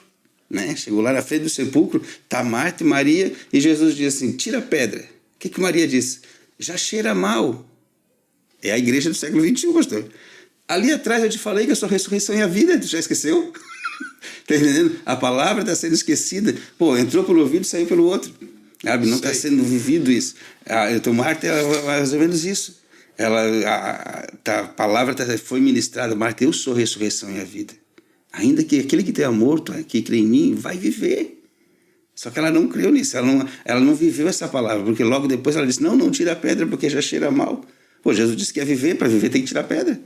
Speaker 2: né? Chegou lá na frente do sepulcro, tá Marta e Maria, e Jesus diz assim, tira a pedra. O que Maria disse? Já cheira mal. É a igreja do século XXI, pastor. Ali atrás eu te falei que eu sou a ressurreição e a vida, tu já esqueceu? Tá entendendo? A palavra está sendo esquecida. Entrou pelo ouvido e saiu pelo outro. Sabe? Não está sendo vivido isso. Então, Marta é mais ou menos isso. A palavra foi ministrada. Marta, eu sou a ressurreição e a vida. Ainda que aquele que tenha morto, que crê em mim, vai viver. Só que ela não creu nisso. Ela não viveu essa palavra. Porque logo depois ela disse, não tira a pedra porque já cheira mal. Jesus disse que ia viver. Para viver tem que tirar a pedra.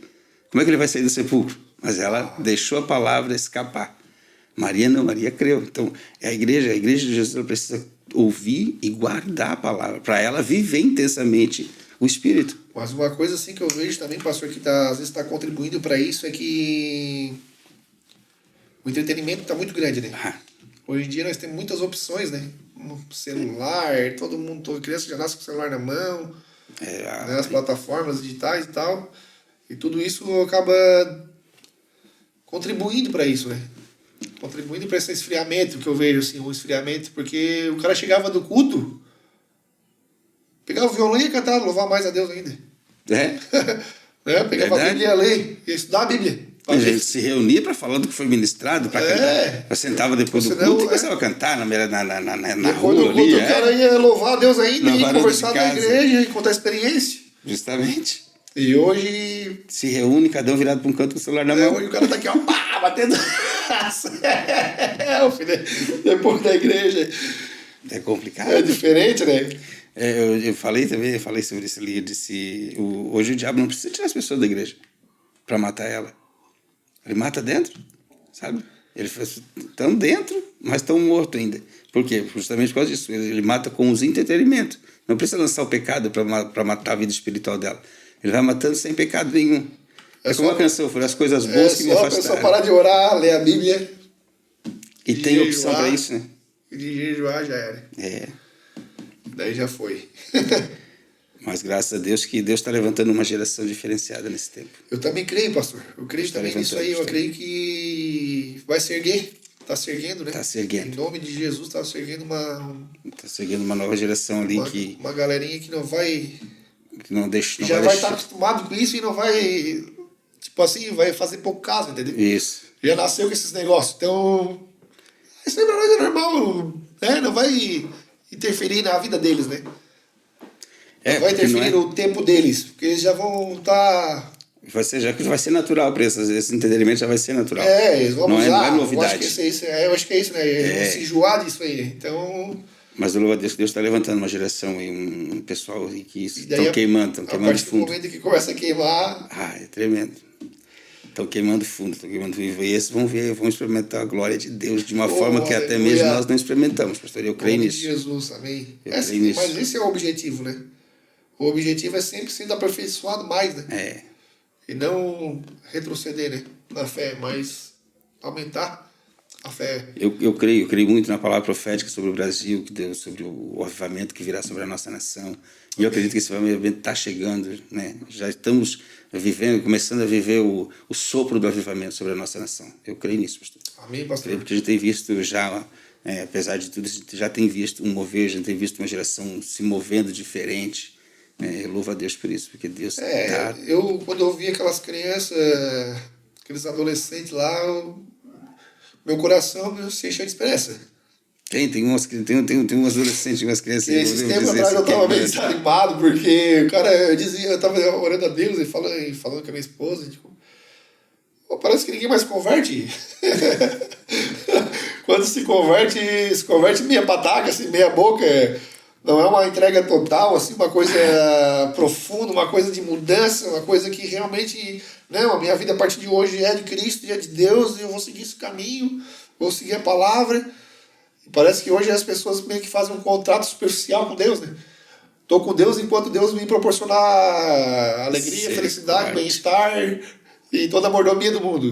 Speaker 2: Como é que ele vai sair do sepulcro? Mas ela deixou a palavra escapar. Maria não, Maria creu. Então, a igreja de Jesus, ela precisa ouvir e guardar a palavra, para ela viver intensamente o Espírito.
Speaker 1: Mas uma coisa assim que eu vejo também, pastor, que às vezes está contribuindo para isso, é que o entretenimento está muito grande, né? Hoje em dia nós temos muitas opções, né? No celular, toda criança já nasce com o celular na mão, nas plataformas digitais e tal. E tudo isso acaba contribuindo para isso, né? Contribuindo para esse esfriamento que eu vejo, assim, um esfriamento, porque o cara chegava do culto, pegava o violão e ia cantar, louvar mais a Deus ainda. Pegava a Bíblia e ia ler, ia estudar a Bíblia.
Speaker 2: A gente se reunia para falar do que foi ministrado, para cantar. Eu sentava depois do culto e começava a cantar na
Speaker 1: depois
Speaker 2: rua
Speaker 1: do culto,
Speaker 2: ali.
Speaker 1: O cara ia louvar a Deus ainda, ia conversar na
Speaker 2: casa.
Speaker 1: igreja e contar a experiência.
Speaker 2: Justamente.
Speaker 1: E hoje...
Speaker 2: Se reúne, cada um virado para um canto com o celular na mão.
Speaker 1: Hoje o cara tá aqui, ó, pá, batendo... depois da igreja.
Speaker 2: É complicado.
Speaker 1: É diferente, né?
Speaker 2: Eu falei sobre isso ali. Eu disse, hoje o diabo não precisa tirar as pessoas da igreja para matar ela. Ele mata dentro, sabe? Ele estão dentro, mas estão mortos ainda. Por quê? Justamente por causa disso. Ele mata com os entretenimentos. Não precisa lançar o pecado para matar a vida espiritual dela. Ele vai matando sem pecado nenhum. É como a canção, foram as coisas boas que me afastaram.
Speaker 1: É só parar de orar, ler a Bíblia.
Speaker 2: E tem opção para isso, né?
Speaker 1: E de jejuar já era. Daí já foi.
Speaker 2: Mas graças a Deus que Deus está levantando uma geração diferenciada nesse tempo.
Speaker 1: Eu também creio, pastor. Eu creio também nisso aí. Eu creio que vai se erguer. Está se erguendo, né?
Speaker 2: Está se erguendo.
Speaker 1: Em nome de Jesus, está se erguendo
Speaker 2: Está se erguendo uma nova geração ali
Speaker 1: uma galerinha que não vai...
Speaker 2: Que não deixa...
Speaker 1: já vai estar acostumado com isso e não vai... Tipo assim, vai fazer pouco caso, entendeu?
Speaker 2: Isso.
Speaker 1: Já nasceu com esses negócios. Então... Isso aí pra nós é normal, né? Não vai interferir na vida deles, né? Não vai interferir no tempo deles, porque eles já vão estar...
Speaker 2: Vai ser natural para eles, esse entendimento já vai ser natural.
Speaker 1: Eles vão usar.
Speaker 2: Não é novidade.
Speaker 1: Eu acho que é isso, né? Eles vão se enjoar disso aí, então...
Speaker 2: Mas eu louvo a Deus que Deus está levantando uma geração e um pessoal que estão queimando fundo.
Speaker 1: A partir do momento que começa a queimar...
Speaker 2: É tremendo. Estão queimando fundo. E esses vão experimentar a glória de Deus de uma forma que até mesmo nós não experimentamos, pastor. Eu creio nisso.
Speaker 1: De Jesus, amém.
Speaker 2: Creio nisso.
Speaker 1: Mas esse é o objetivo, né? O objetivo é sempre sendo aperfeiçoado mais, né? E não retroceder, né? Na fé, mas aumentar a fé.
Speaker 2: Eu creio muito na palavra profética sobre o Brasil, que Deus, sobre o avivamento que virá sobre a nossa nação. E eu acredito que esse avivamento está chegando, né? Já estamos começando a viver o sopro do avivamento sobre a nossa nação. Eu creio nisso, pastor.
Speaker 1: Amém, pastor.
Speaker 2: Creio porque a gente tem visto já, apesar de tudo, a gente já tem visto um mover, a gente tem visto uma geração se movendo diferente. Eu louvo a Deus por isso, porque Deus está...
Speaker 1: Quando eu vi aquelas crianças, aqueles adolescentes lá, meu coração se encheu de esperança.
Speaker 2: Tem umas adolescentes, umas crianças...
Speaker 1: E esses tempos atrás eu estava meio desanimado, porque o cara, eu estava orando a Deus e falando com a minha esposa, tipo, parece que ninguém mais se converte. Quando se converte meia pataca, assim, meia boca. Não é uma entrega total, assim, uma coisa profunda, uma coisa de mudança, uma coisa que realmente, não, a minha vida a partir de hoje é de Cristo e é de Deus, e eu vou seguir esse caminho, vou seguir a palavra. E parece que hoje as pessoas meio que fazem um contrato superficial com Deus, né? Estou com Deus enquanto Deus me proporcionar alegria, felicidade, bem-estar e toda a mordomia do mundo.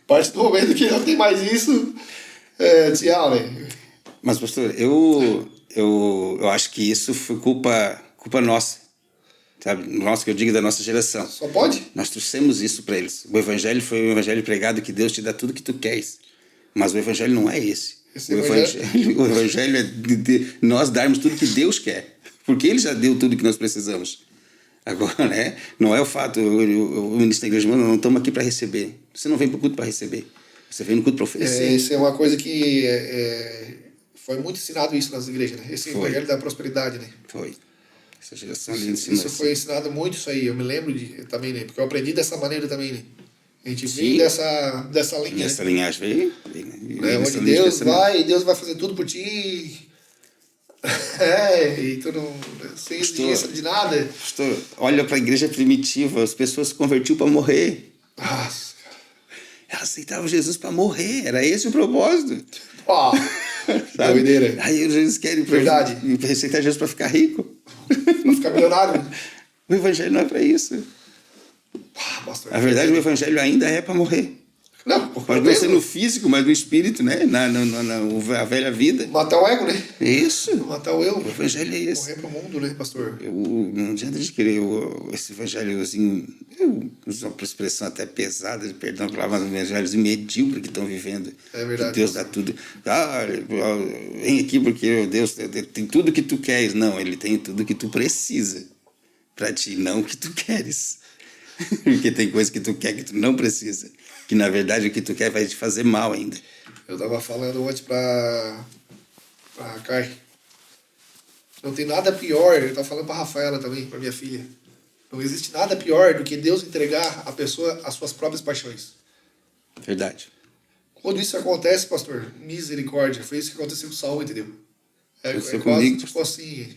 Speaker 1: A partir do momento que não tem mais isso, tchau, né?
Speaker 2: Mas, pastor, eu acho que isso foi culpa nossa, sabe? Nossa, que eu digo da nossa geração.
Speaker 1: Só pode?
Speaker 2: Nós trouxemos isso para eles. O evangelho foi o evangelho pregado que Deus te dá tudo que tu queres. Mas o evangelho não é esse. O evangelho é de nós darmos tudo que Deus quer. Porque Ele já deu tudo que nós precisamos. Agora, né? Não é o fato, o ministro da igreja, mano, não estamos aqui para receber. Você não vem para o culto para receber. Você vem no culto para oferecer.
Speaker 1: Isso é uma coisa que... foi muito ensinado isso nas igrejas, né? Esse evangelho da prosperidade, né?
Speaker 2: Foi. Essa geração ali ensinou
Speaker 1: isso. Foi ensinado muito isso aí. Eu me lembro também, né? Porque eu aprendi dessa maneira também, né? A gente
Speaker 2: Sim.
Speaker 1: vem dessa linha.
Speaker 2: Essa linhagem veio.
Speaker 1: Onde Deus vai fazer tudo por ti. E tu não... sem exigência de nada.
Speaker 2: Pastor, olha para a igreja primitiva. As pessoas se convertiam para morrer.
Speaker 1: Nossa.
Speaker 2: Elas aceitavam Jesus para morrer. Era esse o propósito.
Speaker 1: Doideira.
Speaker 2: Aí os Jesus querem aceitar Jesus para ficar rico.
Speaker 1: Para ficar milionário.
Speaker 2: O evangelho não é para isso.
Speaker 1: Pastor,
Speaker 2: a verdade, o evangelho ainda é para morrer.
Speaker 1: Não,
Speaker 2: pode não ser no físico, mas no espírito, né? A velha vida.
Speaker 1: Matar o ego, né?
Speaker 2: Isso.
Speaker 1: Matar o eu.
Speaker 2: O evangelho é esse.
Speaker 1: Morrer pro mundo, né, pastor?
Speaker 2: Não adianta de querer esse evangelhozinho, eu uso uma expressão até pesada, de perdão a palavra, mas um evangelhozinho medíocre que estão vivendo.
Speaker 1: É verdade.
Speaker 2: Que Deus dá tudo. Vem aqui porque Deus tem tudo que tu queres. Não, Ele tem tudo que tu precisa para ti, não o que tu queres. Porque tem coisa que tu quer que tu não precisa. que na verdade o que tu quer vai te fazer mal ainda.
Speaker 1: Eu tava falando ontem pra Kai. Não tem nada pior, eu tava falando pra Rafaela também, pra minha filha. Não existe nada pior do que Deus entregar a pessoa às suas próprias paixões.
Speaker 2: Verdade.
Speaker 1: Quando isso acontece, pastor, misericórdia. Foi isso que aconteceu com Saul, entendeu? É quase
Speaker 2: comigo,
Speaker 1: tipo assim.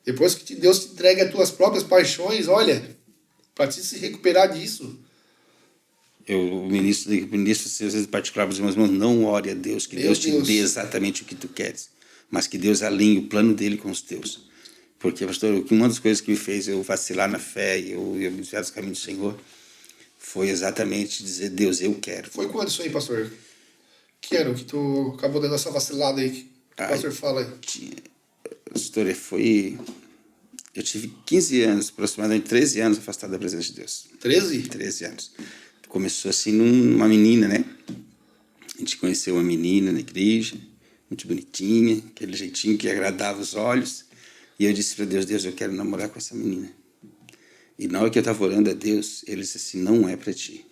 Speaker 1: Depois que Deus te entrega as tuas próprias paixões, olha, para te se recuperar disso.
Speaker 2: O ministro às vezes particular para os irmãos, não ore a Deus, que Deus te dê exatamente o que tu queres, mas que Deus alinhe o plano dele com os teus. Porque, pastor, uma das coisas que me fez eu vacilar na fé e eu me desviar dos caminhos do Senhor foi exatamente dizer, Deus, eu quero.
Speaker 1: Foi quando isso aí, pastor? Que ano que tu acabou dando essa vacilada aí? Que o pastor fala aí?
Speaker 2: Pastor, eu tive 15 anos, aproximadamente 13 anos afastado da presença de Deus.
Speaker 1: 13?
Speaker 2: 13 anos. Começou assim numa menina, né? A gente conheceu uma menina na igreja, muito bonitinha, aquele jeitinho que agradava os olhos. E eu disse para Deus, Deus, eu quero namorar com essa menina. E na hora que eu estava orando a Deus, ele disse assim, não é para ti.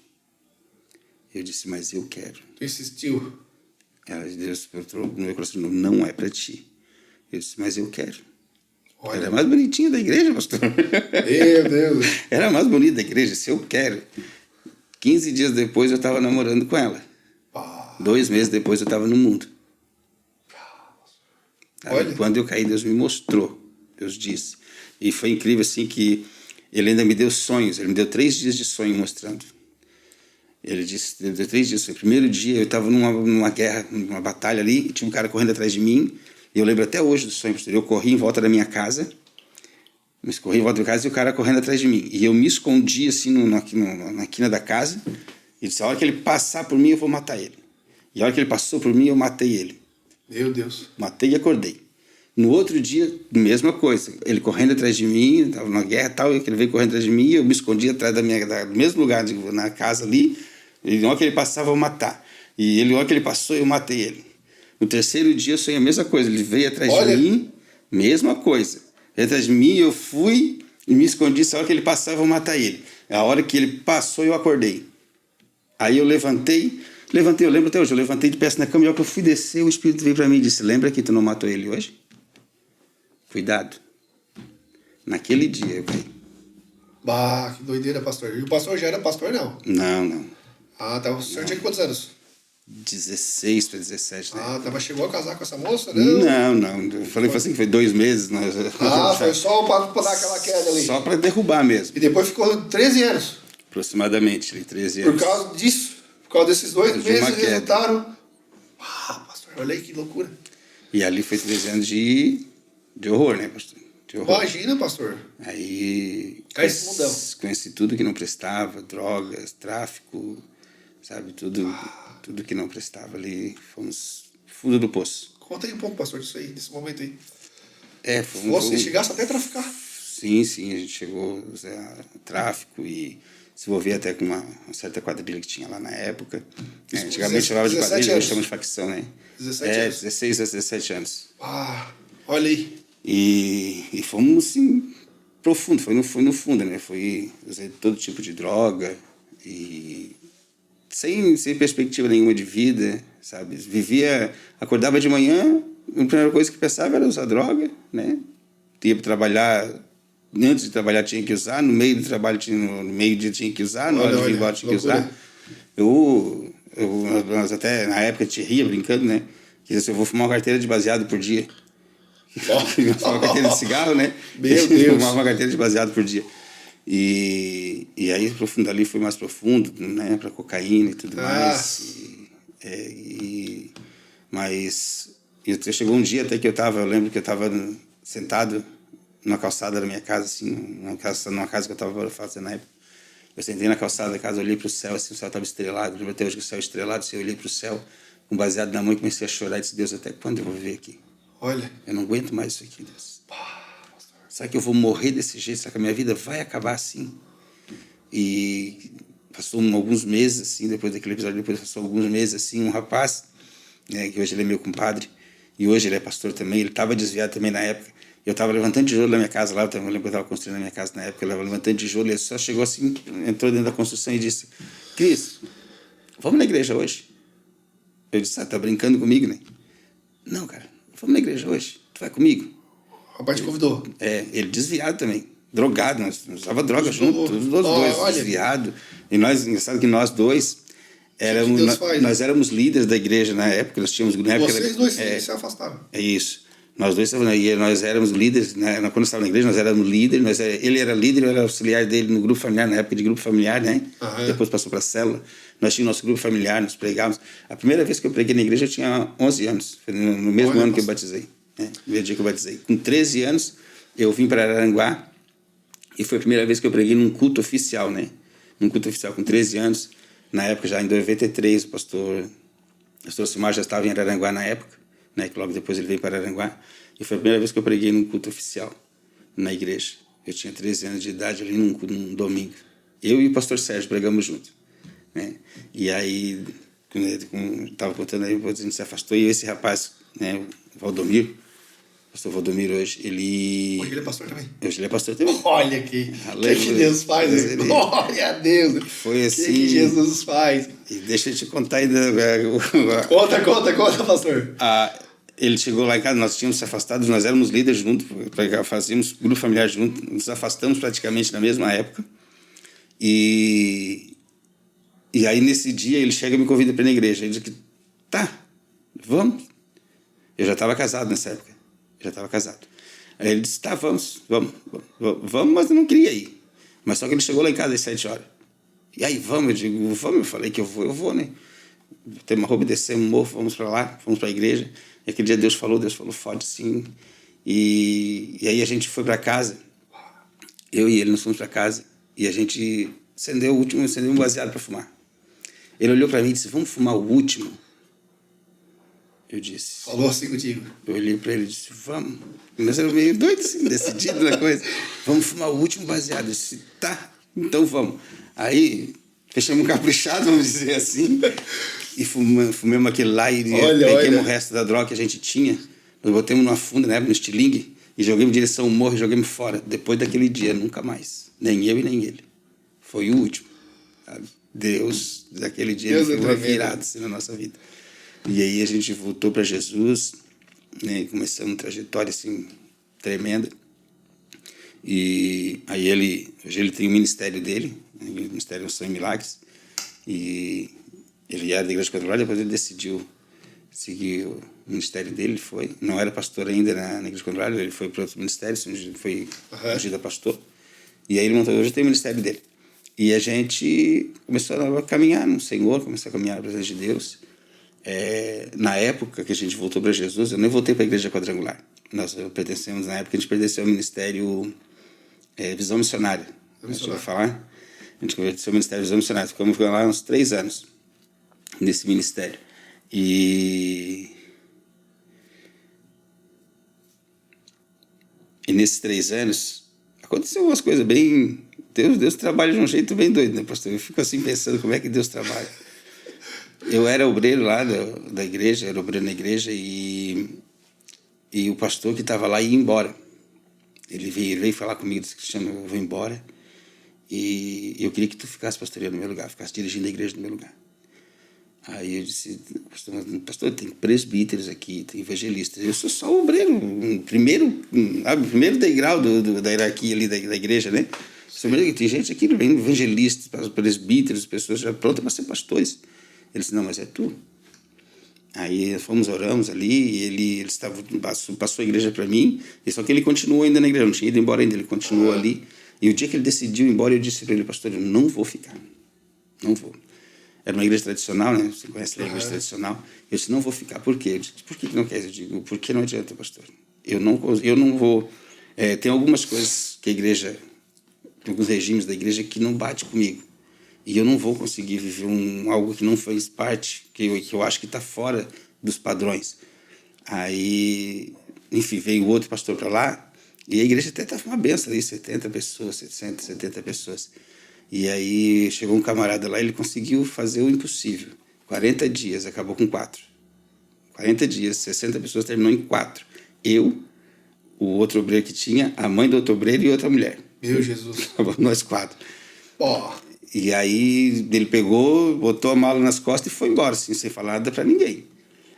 Speaker 2: Eu disse, mas eu quero.
Speaker 1: Tu insistiu?
Speaker 2: Deus entrou no meu coração, não é para ti. Eu disse, mas eu quero.
Speaker 1: Olha.
Speaker 2: Era a mais bonitinha da igreja, pastor.
Speaker 1: Meu Deus.
Speaker 2: Era a mais bonita da igreja, se eu quero. 15 dias depois eu estava namorando com ela. 2 meses depois eu estava no mundo.
Speaker 1: Olha.
Speaker 2: Quando eu caí, Deus me mostrou. Deus disse. E foi incrível assim que ele ainda me deu sonhos. Ele me deu 3 dias de sonho mostrando. Ele disse, ele deu 3 dias. Foi o primeiro dia, eu estava numa guerra, numa batalha ali, e tinha um cara correndo atrás de mim. E eu lembro até hoje do sonho. Eu corri em volta da minha casa. Corri em volta da casa e o cara correndo atrás de mim. E eu me escondi assim na quina da casa. E disse, a hora que ele passar por mim, eu vou matar ele. E a hora que ele passou por mim, eu matei ele.
Speaker 1: Meu Deus.
Speaker 2: Matei e acordei. No outro dia, mesma coisa. Ele correndo atrás de mim, estava numa guerra e tal, e ele veio correndo atrás de mim, eu me escondi atrás do mesmo lugar, na casa ali, e na hora que ele passava, eu matar. E na hora que ele passou, eu matei ele. No terceiro dia, eu sonhei a mesma coisa. Ele veio atrás de mim, mesma coisa. Veio atrás de mim, eu fui e me escondi, a hora que ele passava, eu matar ele. A hora que ele passou, eu acordei. Aí eu levantei, eu lembro até hoje, eu levantei de pé na cama, e a hora que eu fui descer, o Espírito veio para mim e disse, lembra que tu não matou ele hoje? Cuidado. Naquele dia eu caí.
Speaker 1: Bah, que doideira, pastor. E o pastor já era pastor, não?
Speaker 2: Não.
Speaker 1: Ah, tá. O senhor tinha quantos anos?
Speaker 2: 16 para 17, né?
Speaker 1: Ah, tá, mas chegou a casar com essa moça, não?
Speaker 2: Não. Eu falei assim que foi 2 meses. Nós...
Speaker 1: foi só para dar aquela queda ali.
Speaker 2: Só para derrubar mesmo.
Speaker 1: E depois ficou 13 anos.
Speaker 2: Aproximadamente, 13 anos.
Speaker 1: Por causa disso, por causa desses 2 meses, resultaram. Ah, pastor, olha aí que loucura.
Speaker 2: E ali foi 13 anos de horror, né, pastor? De horror.
Speaker 1: Imagina, pastor.
Speaker 2: Aí
Speaker 1: esse mundão.
Speaker 2: Conheci tudo que não prestava, drogas, tráfico, sabe, tudo que não prestava ali. Fomos fundo do poço.
Speaker 1: Conta aí um pouco, pastor, disso aí, desse momento aí.
Speaker 2: Você
Speaker 1: chegasse até a traficar.
Speaker 2: Sim, a gente chegou a tráfico e se envolvia até com uma certa quadrilha que tinha lá na época. Antigamente chamava de quadrilha, hoje chama de facção, né?
Speaker 1: 17 anos.
Speaker 2: 16 a 17 anos.
Speaker 1: Ah, olha aí.
Speaker 2: E fomos, assim, profundo, foi no fundo, né? Foi usei todo tipo de droga e sem perspectiva nenhuma de vida, sabe? Acordava de manhã, a primeira coisa que pensava era usar droga, né? Ia para trabalhar, antes de trabalhar tinha que usar, no meio do trabalho no meio-dia tinha que usar, na hora de vir embora tinha que usar. Nós até na época te ria brincando, né? Que se eu vou fumar uma carteira de baseado por dia. Fumar uma carteira de cigarro, né?
Speaker 1: Meu Deus.
Speaker 2: Fumar uma carteira de baseado por dia. E aí profundo ali foi mais profundo, né? Para cocaína e tudo mais. Mas chegou um dia até que eu lembro que eu estava sentado numa calçada da minha casa, assim, numa casa que eu estava fazendo na época. Eu sentei na calçada da casa, olhei para o céu, assim, o céu estava estrelado. Eu lembro até hoje que o céu estrelado, assim, eu olhei para o céu, com baseado na mão, e comecei a chorar e disse, Deus, até quando eu vou viver aqui?
Speaker 1: Olha.
Speaker 2: Eu não aguento mais isso aqui, Deus. Será que eu vou morrer desse jeito? Será que a minha vida vai acabar assim? E passou alguns meses, assim, depois daquele episódio, passou alguns meses, assim, um rapaz, né, que hoje ele é meu compadre, e hoje ele é pastor também, ele estava desviado também na época. Eu estava levantando tijolo na minha casa lá, eu lembro que eu estava construindo a minha casa na época, eu estava levantando tijolo, e ele só chegou assim, entrou dentro da construção e disse, Cris, vamos na igreja hoje. Eu disse, tá brincando comigo, né? Não, cara, vamos na igreja hoje. Tu vai comigo?
Speaker 1: O rapaz te convidou.
Speaker 2: Ele desviado também. Drogado, nós usava droga junto, os dois, desviado. E nós, engraçado que nós dois nós éramos líderes da igreja na época, nós tínhamos...
Speaker 1: Vocês dois se afastaram.
Speaker 2: É isso. Nós dois nós éramos líderes, né? Quando estava na igreja, nós éramos líderes, ele era líder, eu era auxiliar dele no grupo familiar, na época de grupo familiar, né? Depois passou para a célula. Nós tínhamos nosso grupo familiar, nós pregávamos. A primeira vez que eu preguei na igreja, eu tinha 11 anos, foi no mesmo ano que eu batizei, né? No mesmo dia que eu batizei. Com 13 anos, eu vim para Araranguá, e foi a primeira vez que eu preguei num culto oficial, né? Num culto oficial, com 13 anos. Na época, já em 93, o pastor Simar já estava em Araranguá na época, né? Que logo depois ele veio para Araranguá. E foi a primeira vez que eu preguei num culto oficial na igreja. Eu tinha 13 anos de idade ali num domingo. Eu e o pastor Sérgio pregamos junto, né? E aí, como estava contando aí, a gente se afastou. E esse rapaz, né? O Valdomiro, pastor Valdomiro hoje, ele...
Speaker 1: Hoje ele é pastor também?
Speaker 2: Hoje ele é pastor também.
Speaker 1: Olha que Deus faz, hein? Glória a Deus.
Speaker 2: Foi assim...
Speaker 1: que Jesus faz.
Speaker 2: E deixa eu te contar ainda...
Speaker 1: Conta, pastor.
Speaker 2: Ele chegou lá em casa, nós tínhamos se afastado, nós éramos líderes juntos, fazíamos grupo familiar junto, nos afastamos praticamente na mesma época. E aí, nesse dia, ele chega e me convida para ir na igreja. Ele diz que, tá, vamos. Eu já estava casado nessa época. Aí ele disse, tá, vamos, mas eu não queria ir. Mas só que ele chegou lá em casa às 7 horas. E aí, vamos, eu digo, vamos, eu falei que eu vou, né? Tem uma roupa e descemos, morro, vamos para lá, fomos para a igreja. E aquele dia Deus falou forte, sim. E aí a gente foi para casa, eu e ele, nós fomos para casa, e a gente acendeu um baseado para fumar. Ele olhou para mim e disse, vamos fumar o último? Eu disse...
Speaker 1: Falou assim contigo?
Speaker 2: Eu olhei para ele e disse, vamos. Nós éramos meio doidos, assim, decididos na coisa. Vamos fumar o último baseado. Eu disse, tá, então vamos. Aí, fechamos um caprichado, vamos dizer assim, e fumamos aquele lá e peguemos o resto da droga que a gente tinha. Nós botamos numa funda, né, no estilingue, e joguemos em direção ao morro e joguemos fora. Depois daquele dia, nunca mais. Nem eu e nem ele. Foi o último. Sabe? Deus, daquele dia, ele foi uma virada assim, na nossa vida. E aí a gente voltou para Jesus, né, começamos uma trajetória assim, tremenda. E aí hoje ele tem o ministério dele, o Ministério Unção e Milagres, e ele era da Igreja Quadrangular, depois ele decidiu seguir o ministério dele, não era pastor ainda na Igreja Quadrangular, ele foi para outro ministério, foi ungido a pastor, e aí hoje tem o ministério dele. E a gente começou a caminhar no Senhor, começou a caminhar na presença de Deus. Na época que a gente voltou para Jesus, eu nem voltei para a Igreja Quadrangular. Na época a gente pertenceu ao Ministério Visão Missionária. A gente vai falar? A gente pertenceu ao Ministério Visão Missionária. Ficamos lá uns 3 anos nesse ministério. E nesses 3 anos aconteceu umas coisas bem... Deus trabalha de um jeito bem doido, né, pastor? Eu fico assim pensando como é que Deus trabalha. Eu era obreiro lá da igreja, era obreiro na igreja, e o pastor que estava lá ia embora. Ele veio falar comigo, disse, Cristiano, eu vou embora, e eu queria que tu ficasse pastoreando no meu lugar, ficasse dirigindo a igreja no meu lugar. Aí eu disse, pastor, tem presbíteros aqui, tem evangelistas, eu sou só o obreiro, primeiro degrau da hierarquia ali da igreja, né? Tem gente aqui, evangelistas, presbíteros, pessoas já prontas para ser pastores. Ele disse, não, mas é tu. Aí oramos ali, e ele passou a igreja para mim, e só que ele continuou ainda na igreja, não tinha ido embora ainda, ele continuou ali. E o dia que ele decidiu ir embora, eu disse para ele, pastor, eu não vou ficar, não vou. Era uma igreja tradicional, né? Você conhece a igreja tradicional? Eu disse, não vou ficar. Por quê? Eu disse, por que não quer? Eu digo, porque não adianta, pastor. Eu não vou... tem algumas coisas que a igreja, alguns regimes da igreja que não bate comigo. E eu não vou conseguir viver algo que não faz parte, que eu acho que está fora dos padrões. Aí, enfim, veio outro pastor para lá, e a igreja até estava uma benção ali, 70 pessoas, 60, 70 pessoas. E aí chegou um camarada lá, ele conseguiu fazer o impossível. 40 dias, acabou com 4. 40 dias, 60 pessoas, terminou em 4. Eu, o outro obreiro que tinha, a mãe do outro obreiro e outra mulher.
Speaker 1: Meu Jesus.
Speaker 2: Nós 4. E aí ele pegou, botou a mala nas costas e foi embora, assim, sem falar nada para ninguém.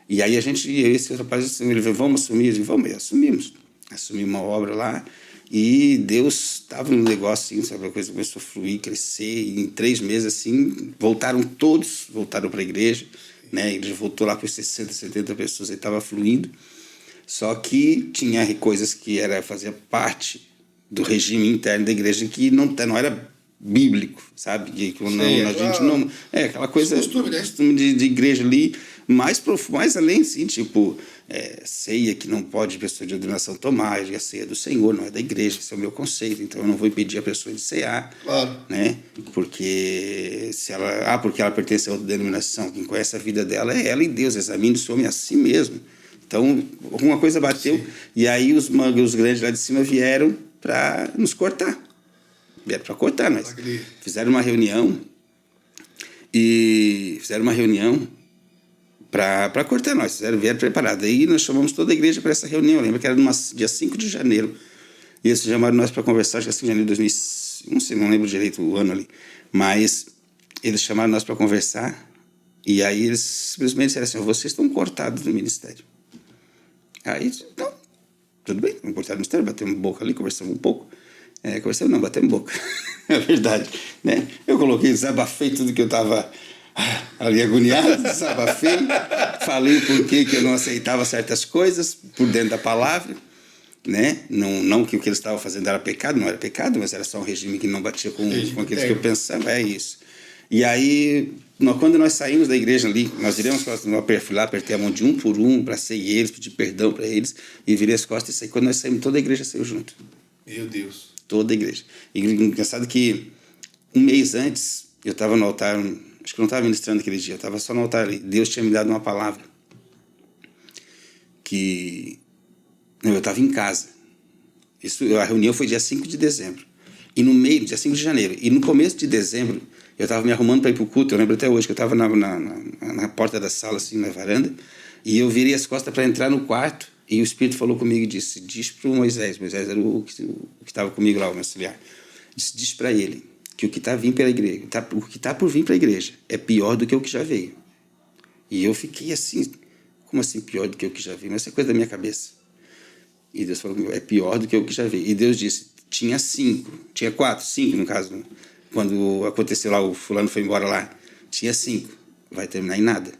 Speaker 2: E aí esse rapaz, ele falou, vamos assumir? Eu disse, vamos, assumimos. Assumimos uma obra lá e Deus estava no negócio, assim, sabe? A coisa começou a fluir, crescer. E em 3 meses, assim, voltaram para a igreja, né? A igreja voltou lá com 60, 70 pessoas, aí estava fluindo. Só que tinha coisas que fazia parte do regime interno da igreja que não era bíblico, sabe? Que a gente não... aquela coisa...
Speaker 1: Costume, né?
Speaker 2: Costume de igreja ali, mais além, assim, tipo, ceia que não pode pessoa de ordenação tomar, a ceia do Senhor, não é da igreja, esse é o meu conceito, então eu não vou impedir a pessoa de cear,
Speaker 1: claro,
Speaker 2: né? Porque porque ela pertence a outra denominação, quem conhece a vida dela é ela e Deus, examine o homem a si mesmo. Então, alguma coisa bateu, e aí os grandes lá de cima vieram para nos cortar. Vieram para cortar nós. Fizeram uma reunião para cortar nós. Vieram preparados. Aí nós chamamos toda a igreja para essa reunião. Lembra que era dia 5 de janeiro. E eles chamaram nós para conversar, acho que assim, janeiro de 2000, não sei, não lembro direito o ano ali. Mas eles chamaram nós para conversar. E aí eles simplesmente disseram assim, vocês estão cortados do ministério. Aí, não, tudo bem, vamos cortar do ministério, batemos boca ali, conversamos um pouco. Batemos boca. É verdade, né? Eu desabafei tudo que eu estava ali agoniado, desabafei, falei por que eu não aceitava certas coisas por dentro da palavra, né? Não que o que eles estavam fazendo era pecado, não era pecado, mas era só um regime que não batia com aqueles que eu pensava, é isso. E aí, quando nós saímos da igreja ali, nós viramos as costas no perfil lá, apertei a mão de um por um, abracei eles, pedi perdão para eles, e virei as costas e saí. Quando nós saímos, toda a igreja saiu junto.
Speaker 1: Meu Deus.
Speaker 2: Toda a igreja. E engraçado que 1 mês antes, eu estava no altar, acho que eu não estava ministrando aquele dia, eu estava só no altar ali. Deus tinha me dado uma palavra eu estava em casa. A reunião foi dia 5 de dezembro. E no meio, dia 5 de janeiro. E no começo de dezembro, eu estava me arrumando para ir para o culto. Eu lembro até hoje que eu estava na porta da sala, assim, na varanda, e eu virei as costas para entrar no quarto. E o Espírito falou comigo e disse, diz para o Moisés era o que estava comigo lá, o meu auxiliar, diz para ele que o que está vindo pela igreja, o que está por vir para a igreja é pior do que o que já veio. E eu fiquei assim, como assim pior do que o que já veio? Mas isso é coisa da minha cabeça. E Deus falou comigo, é pior do que o que já veio. E Deus disse, tinha 5 no caso, quando aconteceu lá, o fulano foi embora lá, tinha 5, vai terminar em nada.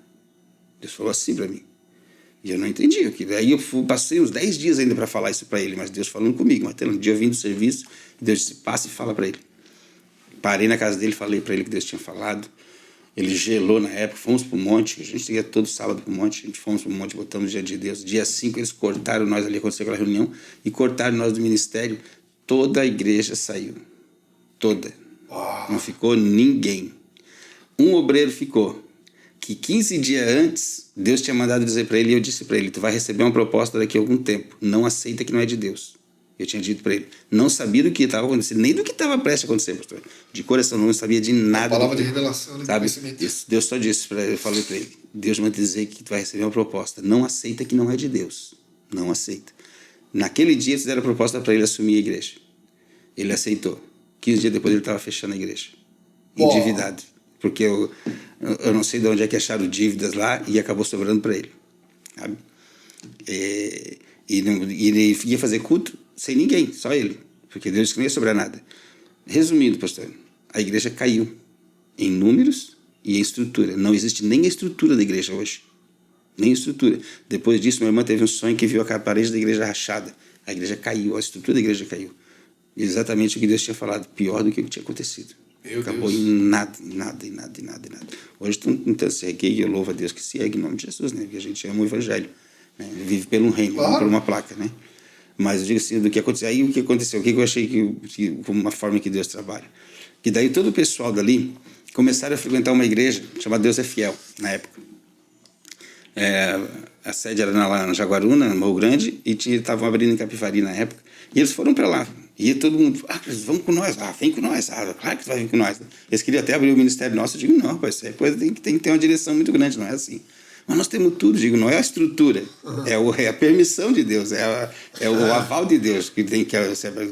Speaker 2: Deus falou assim para mim. E eu não entendi aquilo. Aí eu passei uns 10 dias ainda para falar isso para ele, mas Deus falando comigo. Até um dia eu vim do serviço, Deus disse, passa e fala para ele. Parei na casa dele, falei para ele que Deus tinha falado. Ele gelou na época, fomos para o monte, a gente ia todo sábado para o monte, a gente fomos para o monte, botamos diante de Deus. Dia 5 eles cortaram nós ali, aconteceu aquela reunião, e cortaram nós do ministério. Toda a igreja saiu. Toda. Não ficou ninguém. Um obreiro ficou. Que 15 dias antes, Deus tinha mandado dizer para ele, e eu disse para ele, tu vai receber uma proposta daqui a algum tempo, não aceita que não é de Deus. Eu tinha dito para ele, não sabia do que estava acontecendo, nem do que estava prestes a acontecer, pastor. De coração, não sabia de nada.
Speaker 1: A palavra de revelação,
Speaker 2: sabe? Deus só disse, eu falei para ele, Deus manda dizer que tu vai receber uma proposta, não aceita que não é de Deus, não aceita. Naquele dia, fizeram a proposta para ele assumir a igreja. Ele aceitou. 15 dias depois, ele estava fechando a igreja. Endividado. Porque eu não sei de onde é que acharam dívidas lá e acabou sobrando para ele. Sabe? E ele ia fazer culto sem ninguém, só ele. Porque Deus disse que não ia sobrar nada. Resumindo, pastor, a igreja caiu em números e em estrutura. Não existe nem a estrutura da igreja hoje. Nem a estrutura. Depois disso, minha irmã teve um sonho que viu a parede da igreja rachada. A igreja caiu, a estrutura da igreja caiu. Exatamente o que Deus tinha falado, pior do que o que tinha acontecido. Acabou em nada. Hoje então segue e eu louvo a Deus que segue em nome de Jesus, né? Porque a gente ama o evangelho, né? Vive pelo reino, não por uma placa, né? Mas eu digo assim, do que aconteceu. Aí o que aconteceu? O que eu achei que como uma forma que Deus trabalha? Que daí todo o pessoal dali começaram a frequentar uma igreja chamada Deus é Fiel, na época. A sede era na Jaguaruna, no Morro Grande, e estavam abrindo em Capivari na época. E eles foram para lá. E todo mundo, vamos com nós, vem com nós, claro que tu vai vir com nós. Eles queriam até abrir o ministério nosso, eu digo, não, rapaz, isso é coisa tem que ter uma direção muito grande, não é assim. Mas nós temos tudo, digo, não é a estrutura, é a permissão de Deus, é o aval de Deus que tem que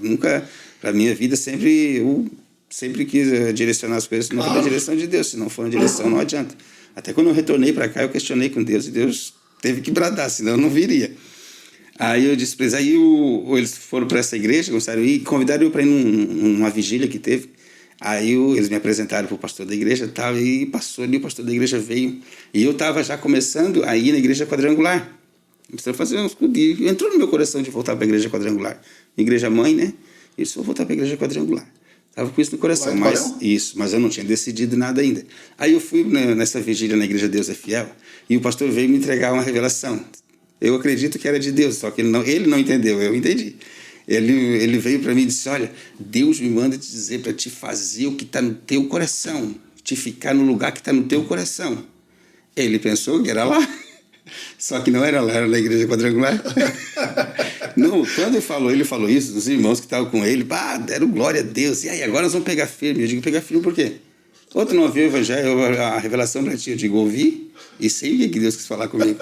Speaker 2: nunca, para minha vida, sempre eu sempre quis direcionar as coisas na direção de Deus. Se não for na direção, não adianta. Até quando eu retornei para cá, eu questionei com Deus, e Deus teve que bradar, senão eu não viria. Aí eu disse para eles, eles foram para essa igreja, começaram a ir, convidaram eu para ir numa vigília que teve. Aí eles me apresentaram para o pastor da igreja, tal, e passou ali, o pastor da igreja veio. E eu estava já começando a ir na igreja quadrangular. Entrou no meu coração de voltar para a igreja quadrangular. Igreja mãe, né? Isso, vou voltar para a igreja quadrangular. Estava com isso no coração, mas eu não tinha decidido nada ainda. Aí eu fui nessa vigília na igreja Deus é Fiel, e o pastor veio me entregar uma revelação. Eu acredito que era de Deus, só que ele não entendeu, eu entendi. Ele veio para mim e disse, olha, Deus me manda te dizer para te fazer o que está no teu coração, te ficar no lugar que está no teu coração. Ele pensou que era lá, só que não era lá, era na igreja quadrangular. Não, quando ele falou isso, os irmãos que estavam com ele, deram glória a Deus. E aí, agora nós vamos pegar firme. Eu digo, pegar firme por quê? Outro não ouviu o evangelho, a revelação para ti. Eu digo, ouvi e sei o que Deus quis falar comigo.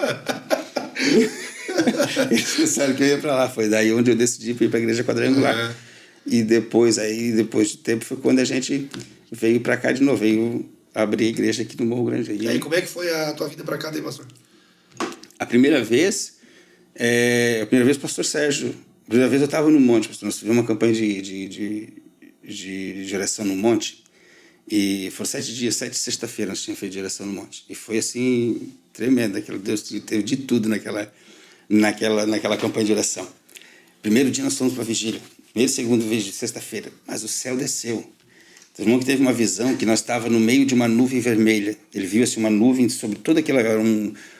Speaker 2: Eles pensaram que eu ia para lá. Foi daí onde eu decidi ir para a igreja quadrangular. E depois de tempo, foi quando a gente veio para cá de novo. Veio abrir a igreja aqui no Morro Grande.
Speaker 1: E aí, como é que foi a tua vida para cá, daí, pastor?
Speaker 2: A primeira vez, o pastor Sérgio. A primeira vez eu estava no monte, pastor. Nós fizemos uma campanha de oração no monte. E foram 7 dias, 7 sexta-feira nós tínhamos feito de oração no monte. E foi assim, tremendo. Deus teve de tudo naquela campanha de oração. Primeiro dia nós fomos para a vigília. Primeiro e segundo vídeo de sexta-feira. Mas o céu desceu. O irmão que teve uma visão que nós estávamos no meio de uma nuvem vermelha. Ele viu assim, uma nuvem sobre toda aquela...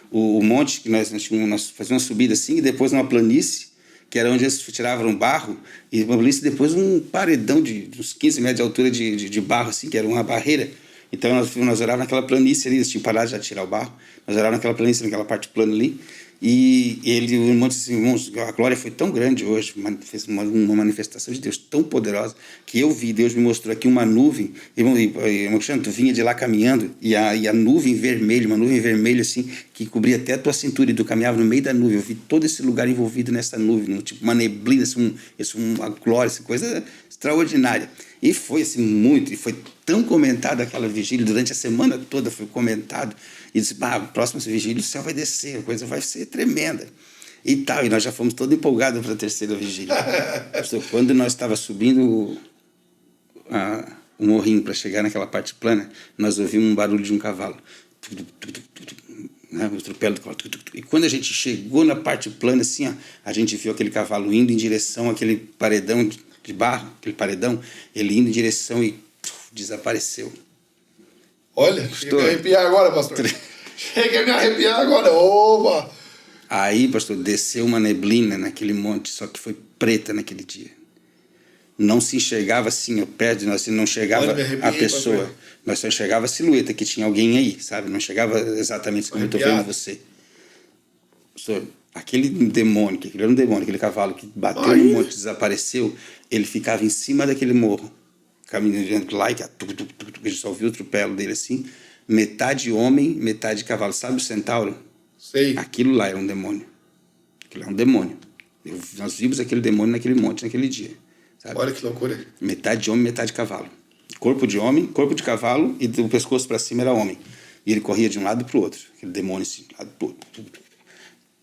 Speaker 2: o monte que nós fazíamos uma subida assim, e depois uma planície, que era onde eles tiravam barro, e uma planície, depois um paredão de uns 15 metros de altura de barro, assim, que era uma barreira. Então nós orávamos naquela planície ali, eles tinham parado já de tirar o barro, nós orávamos naquela planície, naquela parte plana ali, e o irmão disse assim, irmãos, a glória foi tão grande hoje, fez uma manifestação de Deus tão poderosa, que eu vi, Deus me mostrou aqui uma nuvem, irmão Cristiano, tu vinha de lá caminhando, e a nuvem vermelha, uma nuvem vermelha assim, que cobria até a tua cintura, e tu caminhava no meio da nuvem, eu vi todo esse lugar envolvido nessa nuvem, tipo uma neblina, assim, uma glória, essa coisa extraordinária. E foi assim muito, e foi tão comentado aquela vigília, durante a semana toda foi comentado, e disse, próxima vigília o céu vai descer, a coisa vai ser tremenda. E tal, e nós já fomos todos empolgados para a terceira vigília. Quando nós estávamos subindo o morrinho para chegar naquela parte plana, nós ouvimos um barulho de um cavalo. O tropelo do cavalo. E quando a gente chegou na parte plana, assim, a gente viu aquele cavalo indo em direção àquele paredão de barro, aquele paredão, ele indo em direção e desapareceu.
Speaker 1: Olha, chega a me arrepiar agora, pastor. Chega a me arrepiar agora. Oba!
Speaker 2: Aí, pastor, desceu uma neblina naquele monte, só que foi preta naquele dia. Não se enxergava assim, perto de nós, assim, não chegava a pessoa. Nós só enxergava a silhueta, que tinha alguém aí, sabe? Não chegava exatamente como eu estou vendo você. Pastor, aquele demônio, aquele era um demônio, aquele cavalo que bateu no monte, desapareceu, ele ficava em cima daquele morro, caminhando lá, e a gente só ouviu o tropelo dele assim, metade homem, metade cavalo. Sabe o centauro?
Speaker 1: Sei.
Speaker 2: Aquilo lá era um demônio. Aquilo é um demônio. Nós vimos aquele demônio naquele monte, naquele dia. Sabe?
Speaker 1: Olha que loucura.
Speaker 2: Metade homem, metade cavalo. Corpo de homem, corpo de cavalo, e do pescoço para cima era homem. E ele corria de um lado para o outro. Aquele demônio assim, de um lado para o outro.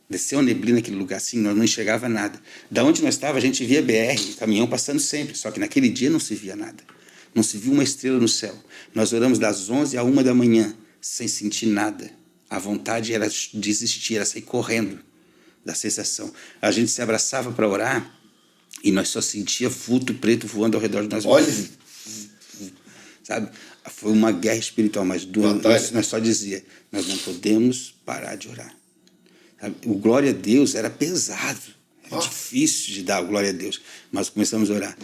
Speaker 2: Desceu a neblina naquele lugar assim, nós não enxergava nada. Da onde nós estávamos, a gente via BR, caminhão passando sempre. Só que naquele dia não se via nada. Não se viu uma estrela no céu. Nós oramos das 11 à 1 da manhã, sem sentir nada. A vontade era desistir, era sair correndo da sensação. A gente se abraçava para orar e nós só sentia vulto preto voando ao redor de nós.
Speaker 1: Olha!
Speaker 2: Sabe? Foi uma guerra espiritual, mas nós só dizia, nós não podemos parar de orar. Sabe? O glória a Deus era pesado, era difícil de dar o glória a Deus, mas começamos a orar.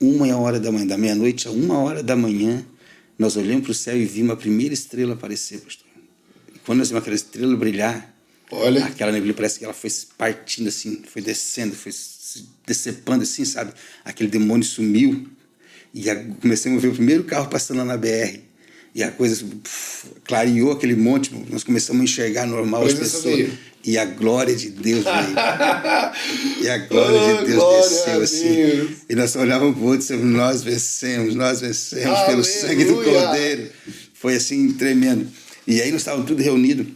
Speaker 2: 1h da meia-noite a 1h da manhã, nós olhamos para o céu e vimos a primeira estrela aparecer, pastor. E quando nós vimos aquela estrela brilhar, olha, aquela neblina parece que ela foi partindo assim, foi descendo, foi se decepando assim, sabe? Aquele demônio sumiu e comecei a ver o primeiro carro passando lá na BR. E a coisa clareou aquele monte, nós começamos a enxergar normal as pessoas. E a glória de Deus veio. E a glória de Deus desceu assim. E nós olhávamos para o outro e dissemos, nós vencemos pelo sangue do Cordeiro. Foi assim, tremendo. E aí nós estávamos tudo reunidos,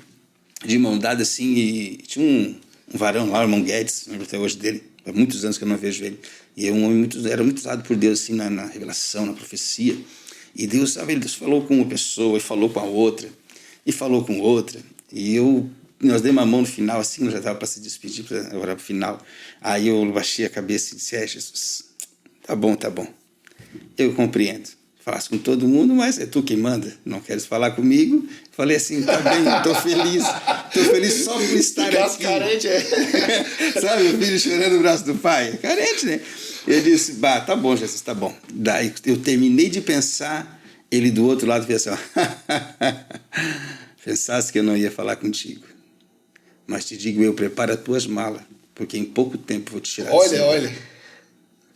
Speaker 2: de mão dada assim, e tinha um varão lá, o irmão Guedes, lembro até hoje dele, há muitos anos que eu não vejo ele. E um homem era muito usado por Deus assim, na revelação, na profecia. E Deus, sabe, Deus falou com uma pessoa, e falou com a outra, e falou com outra. E nós demos a mão no final, assim, nós já estava para se despedir, para orar para o final. Aí eu baixei a cabeça e disse, Jesus, tá bom, eu compreendo. Falasse com todo mundo, mas é tu quem manda, não queres falar comigo? Falei assim, tá bem, estou feliz só por estar aqui.
Speaker 1: Carente,
Speaker 2: Sabe, o filho chorando no braço do pai, carente, né? Ele disse, tá bom, Jesus, tá bom. Daí eu terminei de pensar, ele do outro lado fez assim, pensasse que eu não ia falar contigo. Mas te digo eu, prepara as tuas malas, porque em pouco tempo vou te tirar desse lugar. Olha.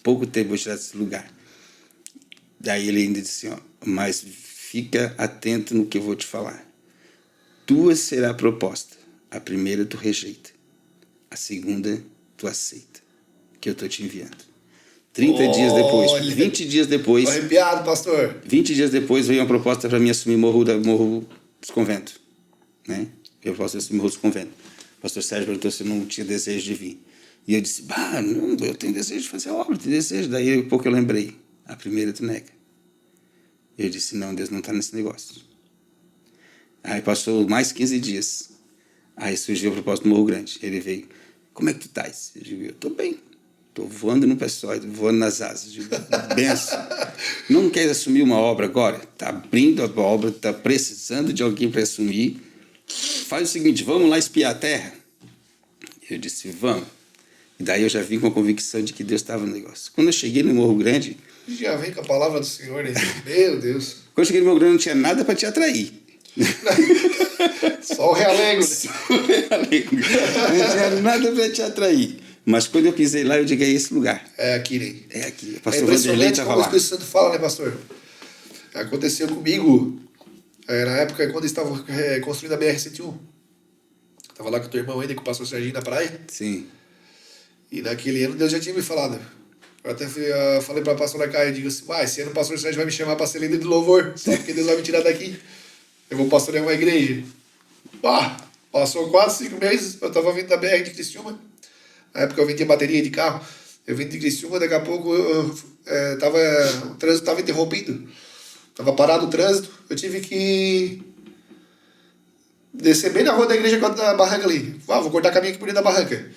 Speaker 2: Pouco tempo vou tirar desse lugar. Daí ele ainda disse assim, mas fica atento no que eu vou te falar. Tua será a proposta. A primeira tu rejeita. A segunda tu aceita. Que eu estou te enviando. 30 dias depois, 20 dias depois...
Speaker 1: Tô arrepiado, pastor.
Speaker 2: 20 dias depois veio uma proposta para mim assumir Morro dos Conventos. Né? Eu posso assumir Morro dos Conventos. O pastor Sérgio perguntou se eu não tinha desejo de vir. E eu disse, não, eu tenho desejo de fazer a obra, tenho desejo. Daí pouco eu lembrei. A primeira tu nega. Eu disse, não, Deus não está nesse negócio. Aí passou mais 15 dias. Aí surgiu a proposta do Morro Grande. Ele veio, como é que tu estás? Eu digo, eu estou bem. Estou voando no pessoal, voando nas asas. Eu digo, benção. Não queres assumir uma obra agora? Está abrindo a obra, está precisando de alguém para assumir. Faz o seguinte, vamos lá espiar a terra? Eu disse, vamos. E daí eu já vim com a convicção de que Deus estava no negócio. Quando eu cheguei no Morro Grande...
Speaker 1: Já vem com a palavra do Senhor, né? Meu Deus.
Speaker 2: Quando eu cheguei no Morro Grande não tinha nada para te atrair.
Speaker 1: Só o realengo.
Speaker 2: Não tinha nada para te atrair. Mas quando eu pisei lá, eu digo, é esse lugar.
Speaker 1: É aqui, né?
Speaker 2: É aqui. O
Speaker 1: pastor Vanderlei estava lá. É impressionante como o Espírito Santo fala, né, pastor? Aconteceu comigo, na época, quando estava construindo a BR-101. Estava lá com o teu irmão ainda, com o pastor Serginho na praia.
Speaker 2: Sim.
Speaker 1: E naquele ano Deus já tinha me falado. Eu até falei para a pastora Caia, eu digo assim, esse ano o pastor Sérgio vai me chamar para ser líder de louvor, sabe porque Deus vai me tirar daqui? Eu vou pastorear uma igreja. Passou 4, 5 meses, eu estava vindo da BR de Criciúma, na época eu vendia bateria de carro, eu vim de Criciúma, daqui a pouco o trânsito estava interrompido, estava parado o trânsito, eu tive que descer bem na rua da igreja da barranca ali, vou cortar caminho aqui por dentro da barranca.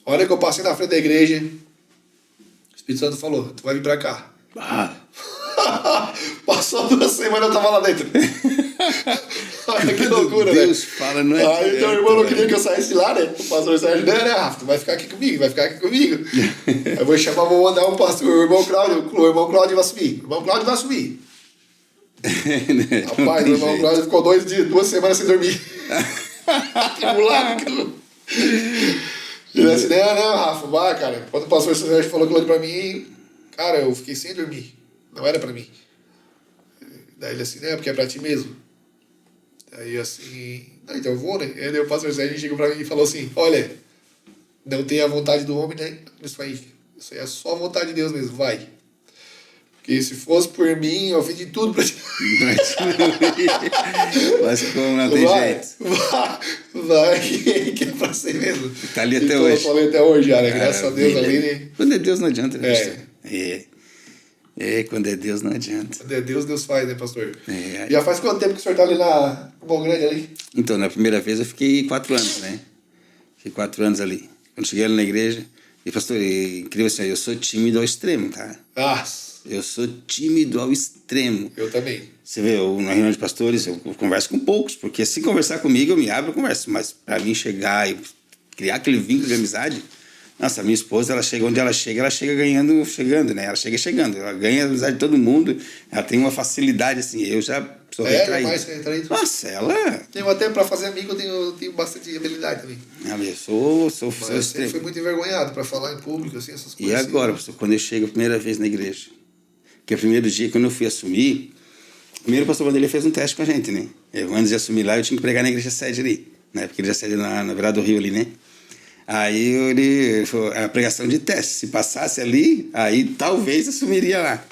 Speaker 1: A hora que eu passei na frente da igreja, o Espírito Santo falou, tu vai vir pra cá. Passou 2 semanas, eu tava lá dentro. Olha que loucura, né?
Speaker 2: Deus fala, não é?
Speaker 1: Aí teu irmão não queria que eu saísse de lá, né? O pastor Sérgio, né, Rafa? Tu vai ficar aqui comigo. Eu vou mandar um pastor, o irmão Cláudio vai assumir. Rapaz, o irmão Cláudio ficou 2 semanas sem dormir. Tribulado. Ele disse, não, Rafa, vai, cara. Quando o pastor Sérgio falou aquilo pra mim, cara, eu fiquei sem dormir. Não era pra mim. Daí ele assim, porque é pra ti mesmo. Aí assim, então eu vou, né? Aí o pastor Sérgio chegou pra mim e falou assim, olha, não tem a vontade do homem, né? Isso aí é só a vontade de Deus mesmo, vai. Porque se fosse por mim, eu fiz de tudo pra ti.
Speaker 2: Mas como não tem jeito.
Speaker 1: Vai, que é pra ser mesmo.
Speaker 2: Tá ali até hoje.
Speaker 1: Eu falei até hoje já, né? Graças a Deus ali, né?
Speaker 2: Quando é Deus não adianta, né? Quando é Deus não adianta.
Speaker 1: Quando é Deus, Deus faz, né, pastor? Já faz quanto tempo que o senhor tá ali na Morro Grande ali?
Speaker 2: Então, na primeira vez eu fiquei 4 anos, né? Fiquei 4 anos ali. Quando cheguei ali na igreja, e pastor, incrível assim, eu sou tímido ao extremo, tá? Eu sou tímido ao extremo.
Speaker 1: Eu também.
Speaker 2: Você vê, na reunião de pastores, eu converso com poucos, porque se conversar comigo, eu me abro e converso. Mas para mim chegar e criar aquele vínculo de amizade... Nossa, a minha esposa, ela chega onde ela chega chegando, né? Ela chega chegando, ela ganha a amizade de todo mundo, ela tem uma facilidade, assim, eu já sou retraído.
Speaker 1: Retraído.
Speaker 2: Nossa, ela...
Speaker 1: Tenho até para fazer amigo, eu tenho bastante habilidade também.
Speaker 2: Eu sou
Speaker 1: eu sempre fui muito envergonhado para falar em público, assim, essas coisas.
Speaker 2: E agora,
Speaker 1: assim,
Speaker 2: quando eu chego a primeira vez na igreja, que é o primeiro dia, quando eu fui assumir, Primeiro o pastor Vanderlei fez um teste com a gente, né? Antes de assumir lá, eu tinha que pregar na igreja sede ali, né? Porque ele já sede na beirada do rio ali, né? Aí ele falou, a pregação de teste, se passasse ali, aí talvez assumiria lá.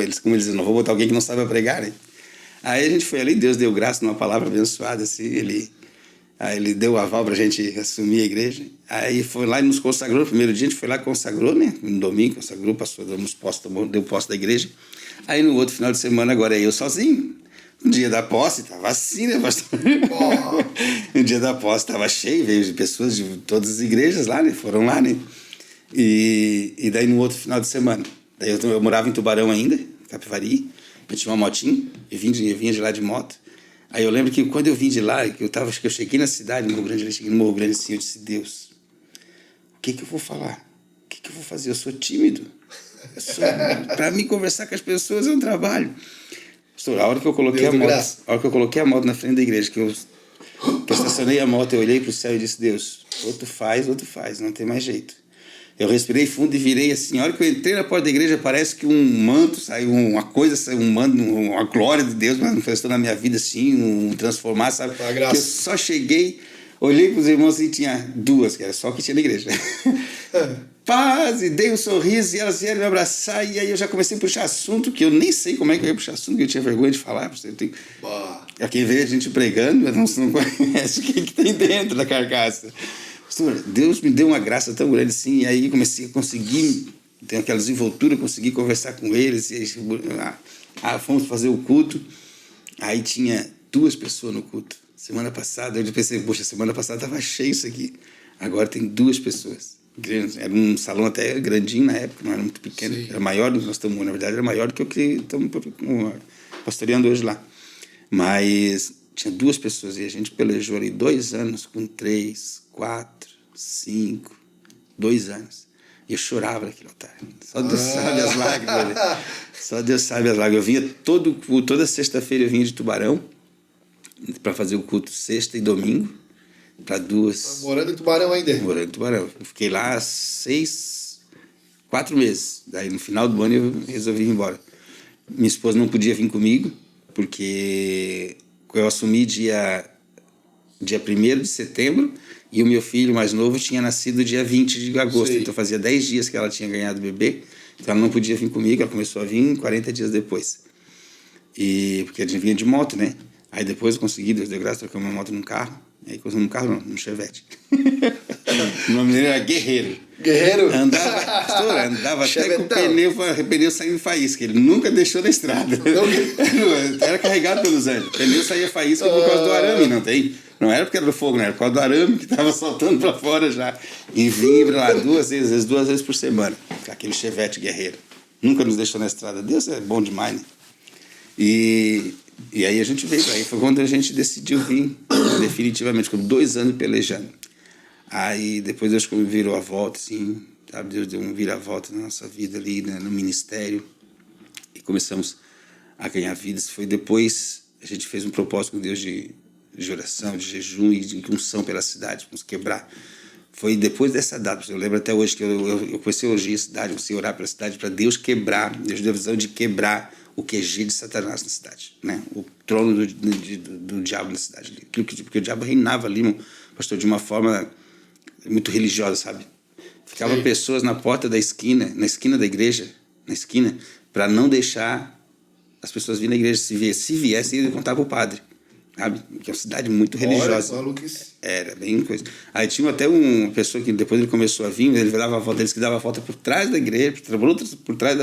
Speaker 2: Eles, como eles dizem, não vou botar alguém que não sabe pregar, né? Aí a gente foi ali, Deus deu graça numa palavra abençoada, assim, aí ele deu o aval pra gente assumir a igreja. Aí foi lá e nos consagrou, no primeiro dia a gente foi lá e consagrou, né? No domingo, consagrou, passou, deu posse da igreja. Aí no outro final de semana, agora eu sozinho. No dia da posse, tava assim, né, pastor? No dia da posse tava cheio, veio pessoas de todas as igrejas lá, né? Foram lá, né? E daí no outro final de semana, daí eu morava em Tubarão ainda, Capivari, eu tinha uma motinha, eu vinha de lá de moto. Aí eu lembro que quando eu vim de lá, acho que eu cheguei na cidade, no Morro Grande, eu cheguei no Morro Grande assim, eu disse, Deus, o que eu vou falar? O que eu vou fazer? Eu sou tímido. Para mim conversar com as pessoas é um trabalho. A hora que eu coloquei a moto na frente da igreja, que eu estacionei a moto, eu olhei para o céu e disse, Deus, ou tu faz, não tem mais jeito. Eu respirei fundo e virei assim. A hora que eu entrei na porta da igreja, parece que um manto saiu, uma coisa saiu, um manto, uma glória de Deus manifestou na minha vida assim, um transformar, sabe? Que eu só cheguei, olhei para os irmãos e tinha duas, que era só o que tinha na igreja. Paz, e dei um sorriso e elas vieram me abraçar, e aí eu já comecei a puxar assunto, que eu nem sei como é que eu ia puxar assunto, que eu tinha vergonha de falar. Aqui vê a gente pregando, mas não conhece o que tem dentro da carcaça. Deus me deu uma graça tão grande assim, e aí comecei a conseguir, tem aquela desenvoltura, consegui conversar com eles, e aí, fomos fazer o culto, aí tinha 2 pessoas no culto. Semana passada, eu pensei, poxa, semana passada estava cheio isso aqui, agora tem 2 pessoas. Era um salão até grandinho na época, não era muito pequeno. Sim. Era maior do que nós estamos, na verdade, era maior do que o que estamos pastoreando hoje lá. Mas tinha 2 pessoas e a gente pelejou ali 2 anos com 3, 4, 5, 2 anos. E eu chorava naquele altar. Só Deus sabe as lágrimas. Né? Só Deus sabe as lágrimas. Eu vinha toda sexta-feira, eu vinha de Tubarão para fazer o culto sexta e domingo. Para 2.
Speaker 1: Morando em Tubarão ainda?
Speaker 2: Morando em Tubarão. Eu fiquei lá 4 meses. Daí no final do ano eu resolvi ir embora. Minha esposa não podia vir comigo, porque eu assumi dia 1º de setembro e o meu filho mais novo tinha nascido dia 20 de agosto. Sim. Então fazia 10 dias que ela tinha ganhado o bebê. Então ela não podia vir comigo, ela começou a vir 40 dias depois. Porque a gente vinha de moto, né? Aí depois eu consegui, Deus deu graça, trocar uma moto num carro. Aí coisa num carro não, num Chevette. O nome dele era Guerreiro.
Speaker 1: Guerreiro?
Speaker 2: Andava até com o pneu saindo faísca. Ele nunca deixou na estrada. Era carregado pelos anjos. O pneu saía faísca por causa do arame, não tem? Não era porque era do fogo, não era por causa do arame que estava saltando para fora já. E vinha lá 2 vezes por semana. Aquele Chevette Guerreiro. Nunca nos deixou na estrada. Deus é bom demais, né? E aí a gente veio, aí foi quando a gente decidiu vir definitivamente, com 2 anos pelejando. Aí depois Deus virou a volta, assim, sabe? Deus deu um vira-volta na nossa vida ali, né, no ministério, e começamos a ganhar vidas. Foi depois, a gente fez um propósito com Deus de oração, de jejum e de unção pela cidade, vamos quebrar. Foi depois dessa data, eu lembro até hoje que eu comecei a elogiar a cidade, comecei a orar pela cidade, para Deus quebrar, Deus deu a visão de quebrar o QG de Satanás na cidade, né? O trono do diabo na cidade. Porque o diabo reinava ali, pastor, de uma forma muito religiosa, sabe? Ficavam pessoas na porta da esquina, na esquina da igreja, para não deixar as pessoas virem na igreja. Se viessem, ele contava o padre, sabe? Que é uma cidade muito religiosa. Era bem coisa. Aí tinha até uma pessoa que depois ele começou a vir, ele dava a volta, eles que davam a volta por trás da igreja, por trás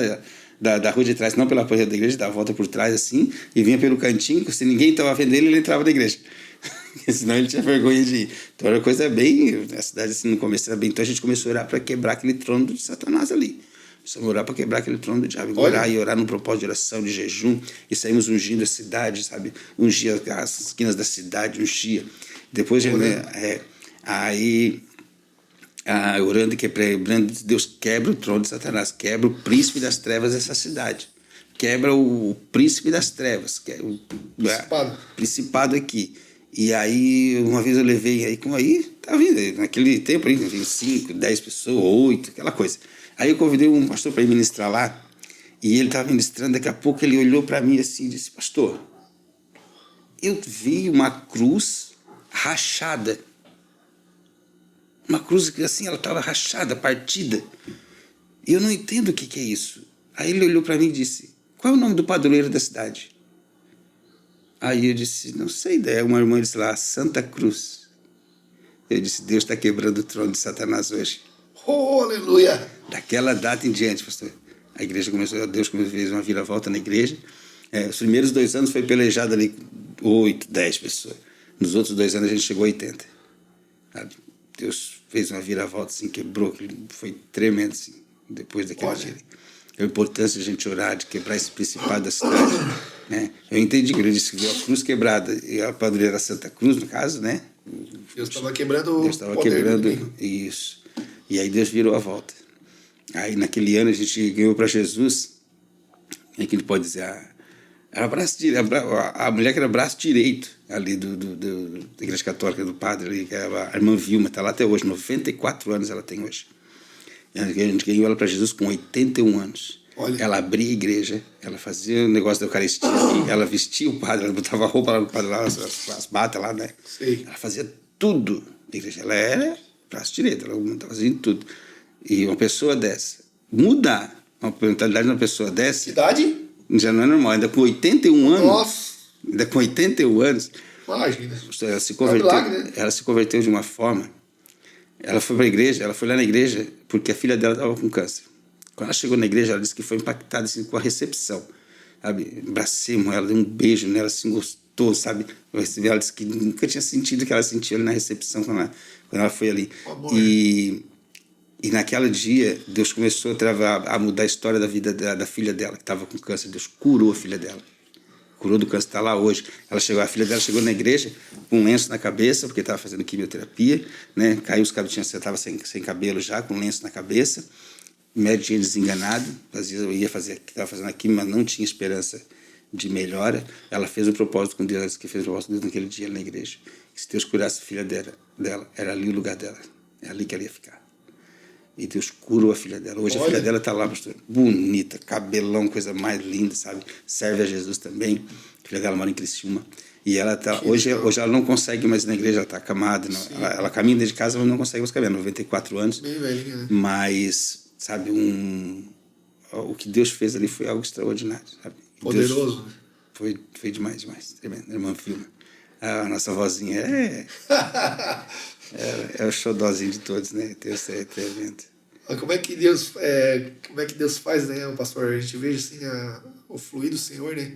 Speaker 2: da rua de trás, não pela porta da igreja, dava a volta por trás assim, e vinha pelo cantinho, se ninguém estava vendo ele entrava na igreja. Senão ele tinha vergonha de ir. Então era uma coisa bem, a cidade assim no começo era bem, então a gente começou a orar para quebrar aquele trono de Satanás ali. Começamos a orar para quebrar aquele trono do diabo, orar num propósito de oração, de jejum, e saímos ungindo a cidade, sabe? Ungia as esquinas da cidade, ungia. Depois, orando e quebrando, Deus quebra o trono de Satanás, quebra o príncipe das trevas dessa cidade, quebra o príncipe das trevas, que é o principado aqui. E aí, uma vez eu levei, tá vindo, naquele tempo, 5, 10 pessoas, 8, aquela coisa. Aí eu convidei um pastor para ir ministrar lá, E ele estava ministrando, daqui a pouco ele olhou para mim assim e disse: pastor, eu vi uma cruz rachada. Uma cruz que assim, ela estava rachada, partida. E eu não entendo o que é isso. Aí ele olhou para mim e disse: qual é o nome do padroeiro da cidade? Aí eu disse: não sei ideia. Uma irmã disse lá: Santa Cruz. Eu disse: Deus está quebrando o trono de Satanás hoje.
Speaker 1: Oh, aleluia!
Speaker 2: Daquela data em diante, pastor, a igreja começou, Deus fez uma viravolta na igreja. Os primeiros 2 anos foi pelejado ali 8, 10 pessoas. Nos outros 2 anos a gente chegou a 80. Sabe? Deus fez uma viravolta, assim, quebrou, foi tremendo, assim, depois daquele dia. A importância de a gente orar, de quebrar esse principado da cidade. Né? Eu entendi que ele disse que viu a cruz quebrada, e a padroeira era Santa Cruz, no caso, né?
Speaker 1: Deus estava quebrando
Speaker 2: Deus estava quebrando isso. E aí Deus virou a volta. Aí naquele ano a gente ganhou para Jesus, é que ele pode dizer, era braço direito, a mulher que era braço direito ali da Igreja Católica, do padre ali, que era a irmã Vilma, está lá até hoje, 94 anos ela tem hoje. E a gente ganhou ela para Jesus com 81 anos. Olha. Ela abria a igreja, ela fazia o negócio da Eucaristia, ela vestia o padre, ela botava a roupa lá no padre, lá, as batas lá, né?
Speaker 1: Sim.
Speaker 2: Ela fazia tudo da igreja. Ela era braço direito, ela estava fazendo tudo. E uma pessoa dessa, mudar a mentalidade de uma pessoa dessa...
Speaker 1: Idade?
Speaker 2: Já não é normal, ainda com 81 anos.
Speaker 1: Nossa!
Speaker 2: Ainda com 81 anos.
Speaker 1: Imagina.
Speaker 2: Ela se converteu, ela se converteu de uma forma... Ela foi para a igreja, ela foi lá na igreja porque a filha dela estava com câncer. Quando ela chegou na igreja, ela disse que foi impactada assim, com a recepção. Sabe? Abracemos ela, deu um beijo nela, assim, gostou, sabe? Ela disse que nunca tinha sentido o que ela sentiu ali na recepção quando ela foi ali. E naquele dia, Deus começou a mudar a história da vida da filha dela, que estava com câncer. Deus curou a filha dela. Curou do câncer, está lá hoje. A filha dela chegou na igreja com um lenço na cabeça, porque estava fazendo quimioterapia, né? Caiu os cabelos, você estava sem cabelo já, com um lenço na cabeça. O médico tinha desenganado, estava fazendo a quimio, mas não tinha esperança de melhora. Ela fez o propósito com Deus, ela disse que fez o propósito com Deus naquele dia na igreja. Que se Deus curasse a filha dela, era ali o lugar dela, é ali que ela ia ficar. E Deus curou a filha dela. Hoje a filha dela está lá, pastor, bonita, cabelão, coisa mais linda, sabe? Serve a Jesus também. A filha dela mora em Criciúma. E ela tá, hoje ela não consegue mais ir na igreja, ela está acamada. Ela caminha dentro de casa, mas não consegue mais caminhar. 94 anos.
Speaker 1: Bem velhinha, né?
Speaker 2: Mas, sabe, o que Deus fez ali foi algo extraordinário. Sabe?
Speaker 1: Poderoso.
Speaker 2: Deus, foi demais. Tremendo. Irmã Vilma. A nossa vozinha é o xodózinho de todos, né? Deus é tremendo.
Speaker 1: Como é que Deus faz, né, o pastor? A gente vê assim o fluir do Senhor, né?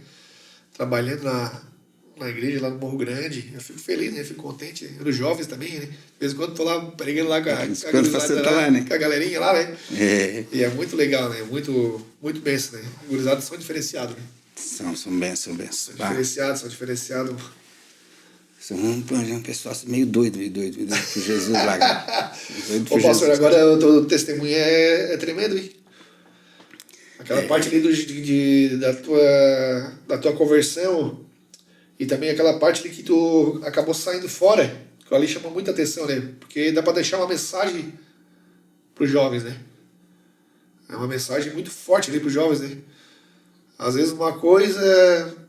Speaker 1: Trabalhando na igreja lá no Morro Grande. Eu fico feliz, né? Eu fico contente. Os jovens também, né? De vez em quando tô lá pregando lá com a galerinha lá, né? E é muito legal, né? Muito, muito benção, né? Os gurizados são diferenciados, né?
Speaker 2: São benção.
Speaker 1: São diferenciados.
Speaker 2: São um pessoal meio doido por Jesus lá.
Speaker 1: Ô, pastor, agora o teu testemunho é tremendo, hein? Aquela parte ali da tua conversão e também aquela parte ali que tu acabou saindo fora, que ali chama muita atenção, né? Porque dá para deixar uma mensagem para os jovens, né? É uma mensagem muito forte ali para os jovens, né? Às vezes uma coisa...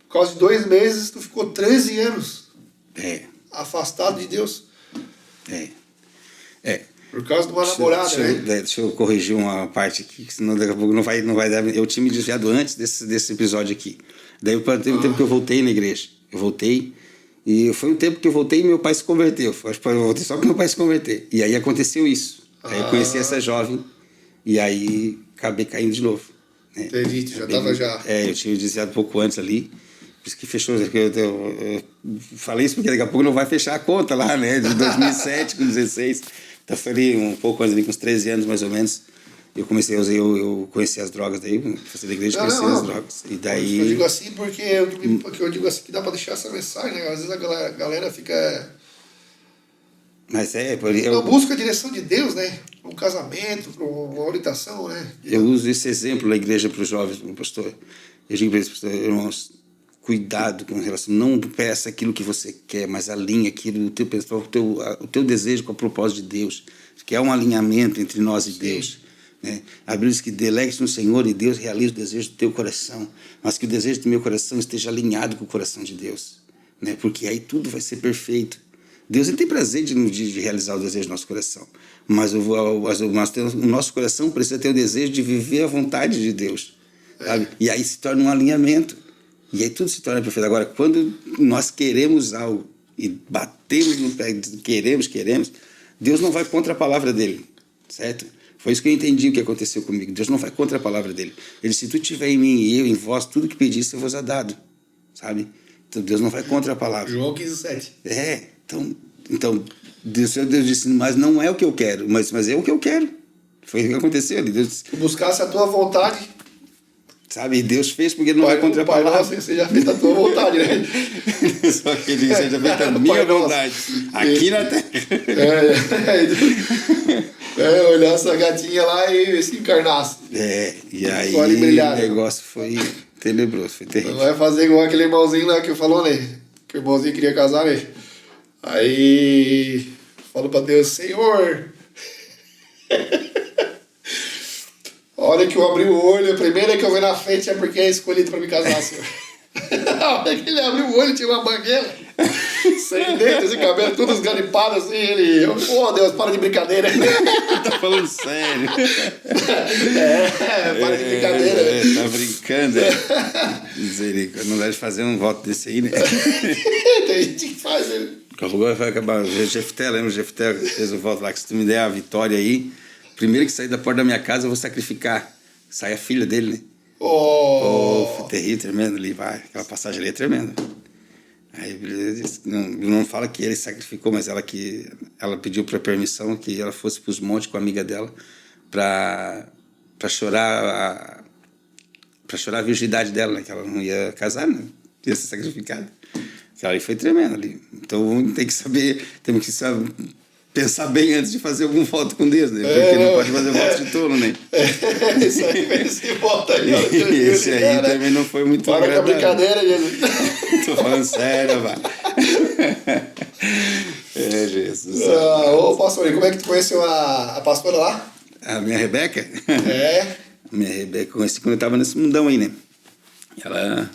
Speaker 1: Por causa de 2 meses, tu ficou 13 anos afastado de Deus. Por causa de uma namorada, né?
Speaker 2: Deixa eu corrigir uma parte aqui, senão daqui a pouco não vai dar. Eu tinha me desviado antes desse episódio aqui. Daí teve um tempo que eu voltei na igreja. Eu voltei, e foi um tempo que eu voltei e meu pai se converteu. Acho que eu voltei só para meu pai se converter. E aí aconteceu isso. Aí eu conheci essa jovem, e aí acabei caindo de novo. Né?
Speaker 1: Entendi, tu já estava já...
Speaker 2: eu tinha desviado um pouco antes ali. Por isso que fechou, eu falei isso porque daqui a pouco não vai fechar a conta lá, né, de 2007 com 16. Então foi ali um pouco antes, ali, com uns 13 anos mais ou menos, eu conheci as drogas, daí fazia da igreja, conheci as drogas. E daí...
Speaker 1: Eu digo assim porque eu digo assim que dá para deixar essa mensagem, né? Às vezes a galera fica...
Speaker 2: Mas
Speaker 1: não busca a direção de Deus, né? Para um casamento, para uma orientação, né?
Speaker 2: Eu uso esse exemplo na igreja para os jovens, pastor. Eu digo para eles, pastor, irmãos, cuidado com relação, não peça aquilo que você quer, mas alinhe aquilo, o teu desejo com o propósito de Deus, que é um alinhamento entre nós e Deus. Né? A Bíblia diz que delegue-se no Senhor e Deus realiza o desejo do teu coração, mas que o desejo do meu coração esteja alinhado com o coração de Deus, né? Porque aí tudo vai ser perfeito. Deus ele tem prazer de realizar o desejo do nosso coração, mas o nosso coração precisa ter o desejo de viver a vontade de Deus, sabe? E aí se torna um alinhamento, e aí tudo se torna perfeito. Agora, quando nós queremos algo e batemos no pé, queremos, Deus não vai contra a palavra dele, certo? Foi isso que eu entendi o que aconteceu comigo. Deus não vai contra a palavra dele. Ele disse, se tu tiver em mim e eu em vós, tudo que pedisse eu vos é dado, sabe? Então Deus não vai contra a palavra.
Speaker 1: João 15:7.
Speaker 2: Então Deus disse, mas não é o que eu quero, mas é o que eu quero. Foi o que aconteceu ali. Deus disse,
Speaker 1: buscasse a tua vontade,
Speaker 2: sabe? Deus fez porque ele não vai contra a palavra.
Speaker 1: Pai nosso, seja feita a tua vontade, né?
Speaker 2: Só que ele seja feita a minha vontade, aqui na terra.
Speaker 1: Olhar essa gatinha lá e se encarnasse.
Speaker 2: E aí o negócio foi tenebroso, foi terrível.
Speaker 1: Não vai fazer igual aquele irmãozinho lá que falou, né? Que o irmãozinho queria casar, né? Aí falou pra Deus, Senhor, a hora que eu abri o olho, a primeira que eu vi na frente é porque é escolhido pra me casar, Senhor. A hora que ele abriu o olho, tinha uma banguela, sem dentes e cabelo, tudo esgaripado assim, ele... Pô, Deus, para de brincadeira.
Speaker 2: Tá falando sério.
Speaker 1: Para de brincadeira.
Speaker 2: Tá brincando. Misericórdia, não deve fazer um voto desse aí, né?
Speaker 1: Tem gente que faz, né?
Speaker 2: Vai acabar. O Jefté, lembra o Jefté fez o voto lá, que se tu me der a vitória aí, primeiro que sair da porta da minha casa, eu vou sacrificar. Sai a filha dele, né? Foi terrível, tremendo ali, vai. Aquela passagem ali é tremenda. Aí não fala que ele sacrificou, mas ela pediu para permissão que ela fosse para os montes com a amiga dela para chorar a virgindade dela, né? Que ela não ia casar, né? Ia ser sacrificada. Aquela ali foi tremendo ali. Então temos que saber pensar bem antes de fazer algum voto com Deus, né? Porque não pode fazer voto de tolo, né?
Speaker 1: Isso aí, esse voto aí.
Speaker 2: Esse aí também não foi muito agradável.
Speaker 1: Para com a brincadeira, Jesus.
Speaker 2: Tô falando sério, vai. Jesus.
Speaker 1: Ô, pastor, e como é que tu conheceu a pastora lá?
Speaker 2: A minha Rebeca?
Speaker 1: A
Speaker 2: minha Rebeca, conheci quando eu tava nesse mundão aí, né? Ela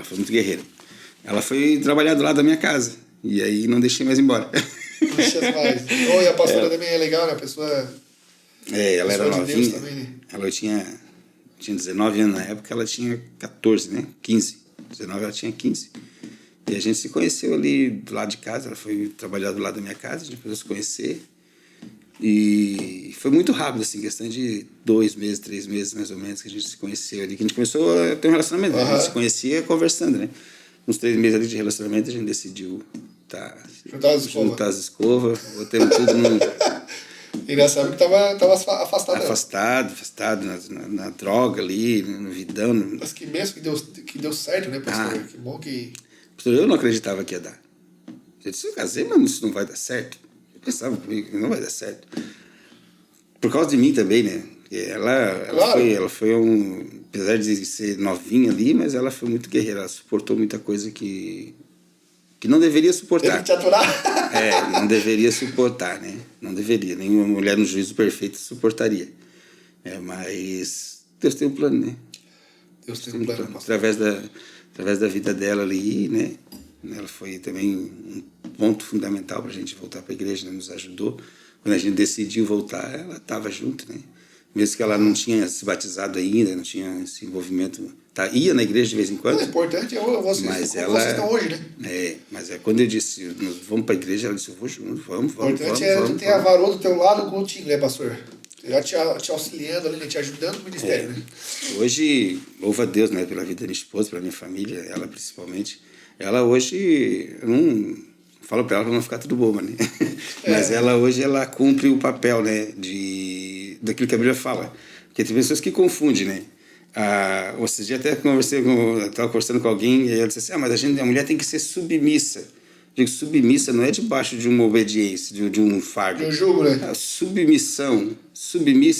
Speaker 2: foi muito guerreira. Ela foi trabalhar do lado da minha casa. E aí não deixei mais embora.
Speaker 1: E a pastora também é legal, né? A pessoa...
Speaker 2: ela era novinha.
Speaker 1: Também, né?
Speaker 2: Ela tinha 19 anos na época, ela tinha 14, né? 15. 19, ela tinha 15. E a gente se conheceu ali do lado de casa. Ela foi trabalhar do lado da minha casa, a gente começou a se conhecer. E foi muito rápido, assim, questão de 2 meses, 3 meses mais ou menos, que a gente se conheceu ali, que a gente começou a ter um relacionamento. A gente se conhecia conversando, né? Uns 3 meses ali de relacionamento, a gente decidiu juntar as escovas, botamos tudo no...
Speaker 1: E nessa época tava afastado.
Speaker 2: Afastado na droga ali, no vidão.
Speaker 1: Mas que mesmo que deu certo, né, pastor? Que bom que...
Speaker 2: Pastor, eu não acreditava que ia dar. Eu disse, eu casei, mas isso não vai dar certo. Eu pensava comigo que não vai dar certo. Por causa de mim também, né? Ela foi apesar de ser novinha ali, mas ela foi muito guerreira. Ela suportou muita coisa que não deveria suportar.
Speaker 1: Teve que te aturar.
Speaker 2: Não deveria suportar, né? Não deveria. Nenhuma mulher no juízo perfeito suportaria. Mas Deus tem um plano, né?
Speaker 1: Deus tem um plano.
Speaker 2: Através da vida dela ali, né? Ela foi também um ponto fundamental para a gente voltar para a igreja, né? Nos ajudou. Quando a gente decidiu voltar, ela estava junto, né? Mesmo que ela não tinha se batizado ainda, não tinha esse envolvimento, ia na igreja de vez em quando.
Speaker 1: O importante é vocês estão hoje, né?
Speaker 2: Mas quando eu disse, nós vamos para a igreja, ela disse, eu vou junto, vamos. O
Speaker 1: importante é tu ter a varoa do teu lado contigo, né, pastor? Já te auxiliando ali, te ajudando no ministério, né?
Speaker 2: Hoje, louvo a Deus, né, pela vida da minha esposa, pela minha família, ela principalmente. Ela hoje, eu não falo para ela para não ficar tudo boba, né? Mas ela hoje, ela cumpre o papel, né, daquilo que a Bíblia fala. Porque tem pessoas que confundem, né? Outro dia até estava conversando com alguém e ela disse assim, mas a mulher tem que ser submissa. Digo, submissa não é debaixo de uma obediência, de um fardo.
Speaker 1: De um jugo, né?
Speaker 2: Submissa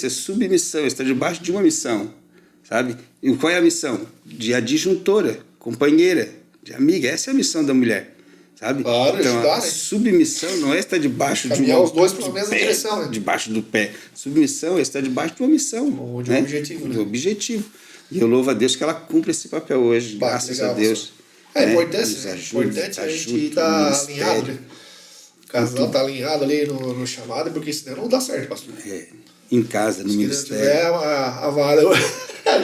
Speaker 2: é submissão, está debaixo de uma missão, sabe? E qual é a missão? De adjuntora, companheira, de amiga. Essa é a missão da mulher, sabe?
Speaker 1: Claro,
Speaker 2: então,
Speaker 1: ajudar,
Speaker 2: a
Speaker 1: né?
Speaker 2: submissão não é estar debaixo de
Speaker 1: Caminhar
Speaker 2: uma...
Speaker 1: os dois para a mesma
Speaker 2: pé,
Speaker 1: direção, né?
Speaker 2: debaixo do pé. Submissão é estar debaixo de uma missão.
Speaker 1: De um
Speaker 2: né?
Speaker 1: objetivo, né?
Speaker 2: Do objetivo. E eu louvo a Deus que ela cumpre esse papel hoje,
Speaker 1: Bah, que
Speaker 2: graças
Speaker 1: legal,
Speaker 2: a Deus.
Speaker 1: pastor. É
Speaker 2: né?
Speaker 1: importante,
Speaker 2: Nos
Speaker 1: né?
Speaker 2: ajuda,
Speaker 1: Importante
Speaker 2: tá
Speaker 1: a gente
Speaker 2: junto
Speaker 1: estar
Speaker 2: no
Speaker 1: alinhado, né?
Speaker 2: ministério.
Speaker 1: O casal tá alinhado ali no chamado, porque senão não dá certo, pastor.
Speaker 2: Em casa, no
Speaker 1: Se não
Speaker 2: ministério.
Speaker 1: tiver a vara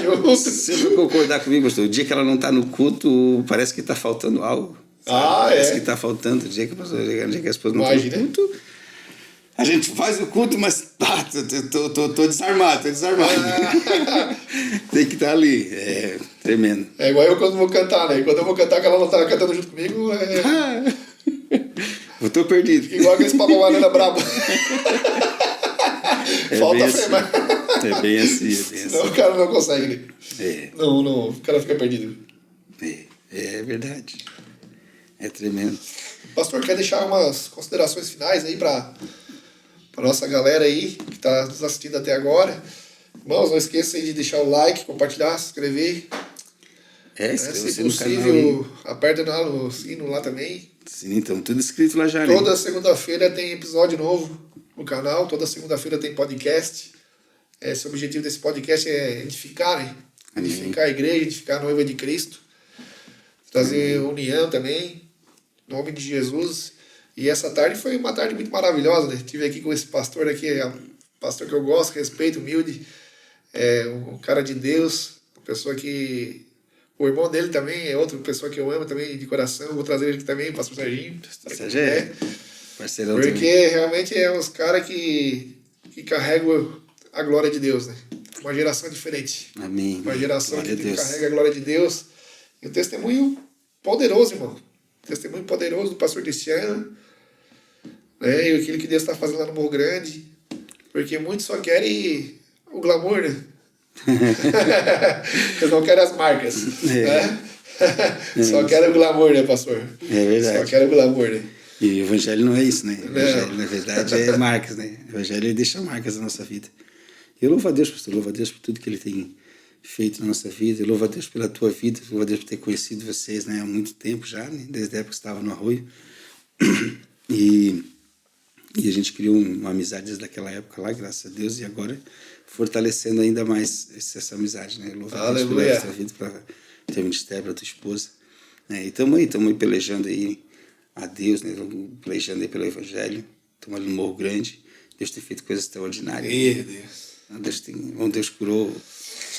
Speaker 1: junto.
Speaker 2: Você vai concordar comigo, pastor? O dia que ela não está no culto, parece que está faltando algo. Sabe? Parece que está faltando. O dia que a esposa não está no culto, a gente faz o culto, mas tô desarmado. Tem que estar ali. É tremendo.
Speaker 1: É igual eu quando vou cantar, né? Quando eu vou cantar, que ela não tá cantando junto comigo,
Speaker 2: Eu tô perdido.
Speaker 1: igual aqueles papo banana brabo. Falta
Speaker 2: assim.
Speaker 1: freio,
Speaker 2: É bem assim,
Speaker 1: senão o cara não consegue, né? Não, o cara fica perdido.
Speaker 2: É verdade. É tremendo.
Speaker 1: Pastor, quer deixar umas considerações finais aí para nossa galera aí que está nos assistindo até agora? Irmãos, não esqueça aí de deixar o like, compartilhar, se inscrever. Se possível, aperta no sino lá também.
Speaker 2: Sim, então tudo escrito lá já.
Speaker 1: Toda segunda-feira tem episódio novo no canal, toda segunda-feira tem podcast. Esse objetivo desse podcast é edificar, né? Edificar a igreja, edificar a noiva de Cristo. Trazer união também, em nome de Jesus. E essa tarde foi uma tarde muito maravilhosa, né? Estive aqui com esse pastor aqui, pastor que eu gosto, respeito, humilde, um cara de Deus, uma pessoa que... O irmão dele também é outra pessoa que eu amo também de coração. Vou trazer ele aqui também, pastor Serginho.
Speaker 2: Serginho, parceirão
Speaker 1: porque
Speaker 2: também.
Speaker 1: realmente é uns caras que carregam a glória de Deus, né? Uma geração diferente.
Speaker 2: Amém.
Speaker 1: Uma geração que carrega a glória de Deus. E um testemunho poderoso, irmão. Testemunho poderoso do pastor Cristiano. Né? E aquilo que Deus está fazendo lá no Morro Grande. Porque muitos só querem o glamour, né? Eles não querem as marcas. Né? Só querem o glamour, né, pastor?
Speaker 2: É verdade.
Speaker 1: Só querem o glamour, né?
Speaker 2: E o evangelho não é isso, né? O evangelho, na verdade, é marcas, né? O evangelho ele deixa marcas na nossa vida. Eu louvo a Deus, pastor. Eu louvo a Deus por tudo que ele tem feito na nossa vida. Eu louvo a Deus pela tua vida. Eu louvo a Deus por ter conhecido vocês, né? Há muito tempo já, né? Desde a época que estava no Arroio. E a gente criou uma amizade desde aquela época lá, graças a Deus. E agora fortalecendo ainda mais essa amizade, né? Eu louvo a Deus pela tua vida, pelo teu ministério, pela tua esposa. Né? E estamos aí pelejando aí a Deus, né? Pelejando aí pelo Evangelho. Estamos ali no Morro Grande. Deus tem feito coisas extraordinárias. Deus curou,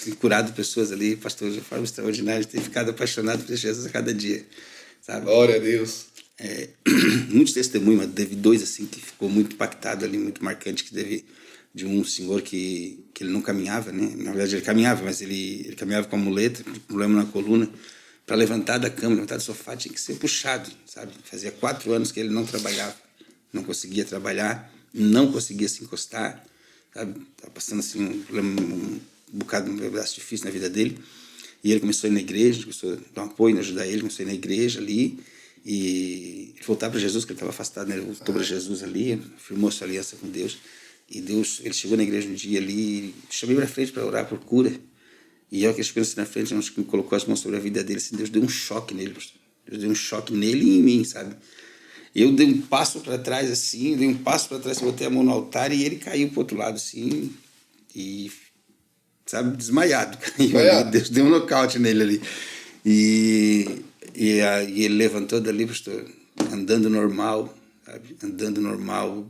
Speaker 2: tem curado pessoas ali, pastores de forma extraordinária, tem ficado apaixonado por Jesus a cada dia. Sabe?
Speaker 1: Glória a Deus.
Speaker 2: Muitos testemunhos, mas teve dois assim que ficou muito impactado ali, muito marcante, que teve de um senhor que ele não caminhava, né? Na verdade ele caminhava, mas ele caminhava com a muleta, com problema na coluna. Para levantar da cama, levantar do sofá, tinha que ser puxado, sabe? Fazia 4 anos que ele não trabalhava, não conseguia trabalhar, não conseguia se encostar, sabe? Estava passando assim um bocado, um pedaço difícil na vida dele. E ele começou a ir na igreja, começou a dar um apoio, ajudar ele, começou a ir na igreja ali e voltar para Jesus, que ele estava afastado, né? Ele voltou para Jesus ali, firmou sua aliança com Deus. E Deus, ele chegou na igreja um dia ali, chamei para frente para orar por cura. E eu que chegou assim na frente, acho que me colocou as mãos sobre a vida dele, assim, Deus deu um choque nele, pastor. Deus deu um choque nele e em mim, sabe? Eu dei um passo para trás, assim, botei a mão no altar e ele caiu pro outro lado, assim, e, sabe, desmaiado. Caiu. Deus deu um nocaute nele ali. E ele levantou dali, pastor, andando normal, sabe? Andando normal,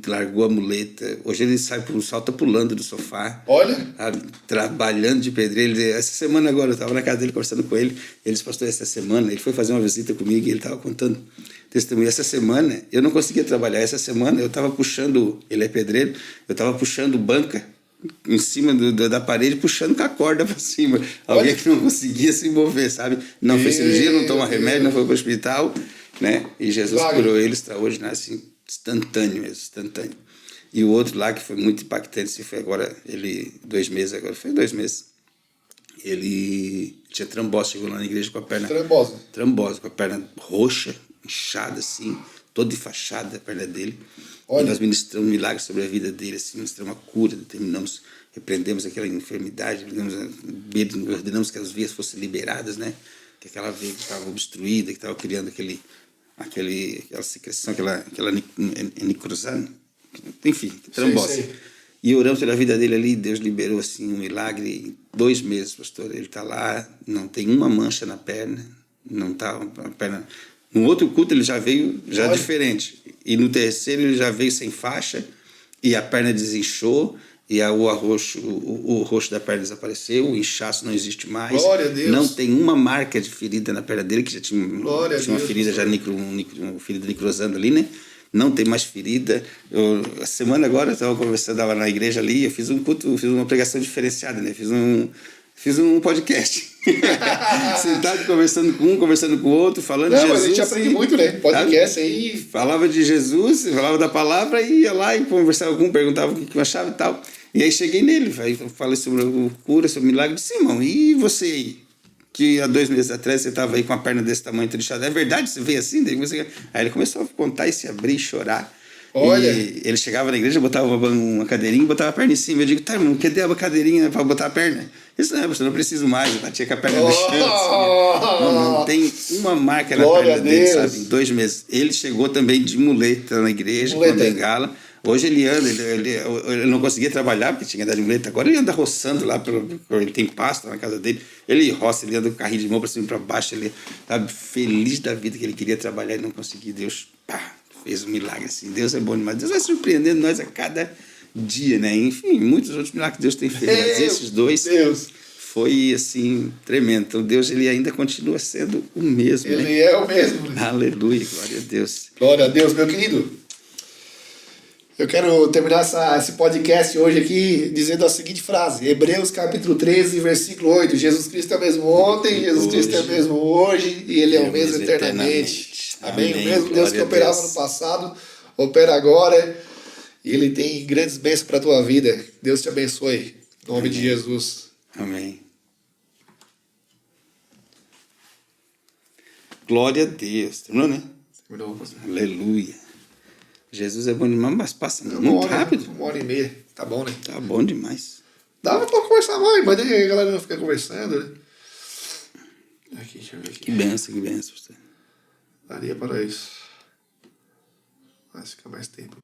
Speaker 2: largou a muleta. Hoje ele sai por um salto pulando do sofá.
Speaker 1: Olha!
Speaker 2: Sabe? Trabalhando de pedreiro. Essa semana agora, eu estava na casa dele conversando com ele. Ele disse, pastor, essa semana, ele foi fazer uma visita comigo e ele estava contando testemunho. Essa semana, eu não conseguia trabalhar. Essa semana, eu estava puxando, ele é pedreiro, eu estava puxando banca em cima da parede, puxando com a corda para cima. Alguém que não conseguia se mover, sabe? Não fez cirurgia, não toma remédio, não foi para o hospital, né? E Jesus curou ele extraordinário, assim, instantâneo mesmo, instantâneo. E o outro lá que foi muito impactante, assim, foi agora, ele, 2 meses agora, foi 2 meses. Ele tinha trombose, chegou lá na igreja com a perna... Trombose, com a perna roxa, inchada, assim, toda enfaixada a perna dele. Olha. E nós ministramos milagres sobre a vida dele, assim, ministramos uma cura, repreendemos aquela enfermidade, ordenamos que as vias fossem liberadas, né? Que aquela veia que estava obstruída, que estava criando aquela secreção, aquela necrosando, enfim, trombose.
Speaker 1: Sei.
Speaker 2: E oramos pela vida dele ali, Deus liberou assim um milagre em 2 meses, pastor. Ele está lá, não tem uma mancha na perna, não está a perna. No outro culto ele já veio diferente. E no terceiro ele já veio sem faixa, e a perna desinchou, e o roxo da perna desapareceu, o inchaço não existe mais.
Speaker 1: Glória a Deus.
Speaker 2: Não tem uma marca de ferida na perna dele, que já tinha uma ferida, uma ferida necrosando ali, né? Não tem mais ferida. A semana agora eu estava conversando lá na igreja ali, eu fiz um culto, fiz uma pregação diferenciada, né? Fiz um podcast. Sentado, conversando com um, conversando com o outro, falando de Jesus.
Speaker 1: Mas a gente aprende muito, né? Podcast aí.
Speaker 2: Falava de Jesus, falava da palavra, e ia lá e conversava com um, perguntava o que eu achava e tal. E aí cheguei nele, aí falei sobre o cura, sobre o milagre. Disse, irmão, e você aí? Que há 2 meses atrás você estava aí com a perna desse tamanho, trinchada. É verdade? Você veio assim? Aí ele começou a contar e se abrir e chorar.
Speaker 1: Olha.
Speaker 2: E ele chegava na igreja, botava uma cadeirinha e botava a perna em cima. Eu digo, tá, irmão, cadê a cadeirinha para botar a perna? Ele disse, não, você não preciso mais. Eu batia com a perna no chão. Não tem uma marca na perna dele, sabe? Em 2 meses. Ele chegou também de muleta na igreja, com a bengala. Hoje ele anda, ele não conseguia trabalhar porque tinha que andar de muleta. Agora ele anda roçando lá, ele tem pasto na casa dele. Ele roça, ele anda com o carrinho de mão para cima e para baixo. Ele estava feliz da vida que ele queria trabalhar e não conseguia. Deus fez um milagre assim. Deus é bom demais. Deus vai surpreendendo nós a cada dia, né? Enfim, muitos outros milagres que Deus tem feito. Mas esses 2 foi assim, tremendo. Então Deus ele ainda continua sendo o mesmo.
Speaker 1: Ele
Speaker 2: né?
Speaker 1: é o mesmo. Né?
Speaker 2: Aleluia, glória a Deus.
Speaker 1: Glória a Deus, meu querido. Eu quero terminar esse podcast hoje aqui dizendo a seguinte frase. Hebreus capítulo 13, versículo 8. Jesus Cristo é o mesmo ontem, Jesus Cristo é o mesmo hoje e Ele é o mesmo eternamente. Amém? O mesmo Deus que operava no passado, opera agora. E Ele tem grandes bênçãos para a tua vida. Deus te abençoe. Em nome de Jesus.
Speaker 2: Amém. Glória a Deus. Terminou, né?
Speaker 1: Terminou, pastor.
Speaker 2: Aleluia. Jesus é bom demais, mas passa muito rápido.
Speaker 1: 1h30. Tá bom, né?
Speaker 2: Tá bom demais.
Speaker 1: Dava pra conversar mais, mas daí a galera não fica conversando, né? Aqui, deixa eu ver aqui.
Speaker 2: Que benção, que benção.
Speaker 1: Daria para isso. Mas fica mais tempo.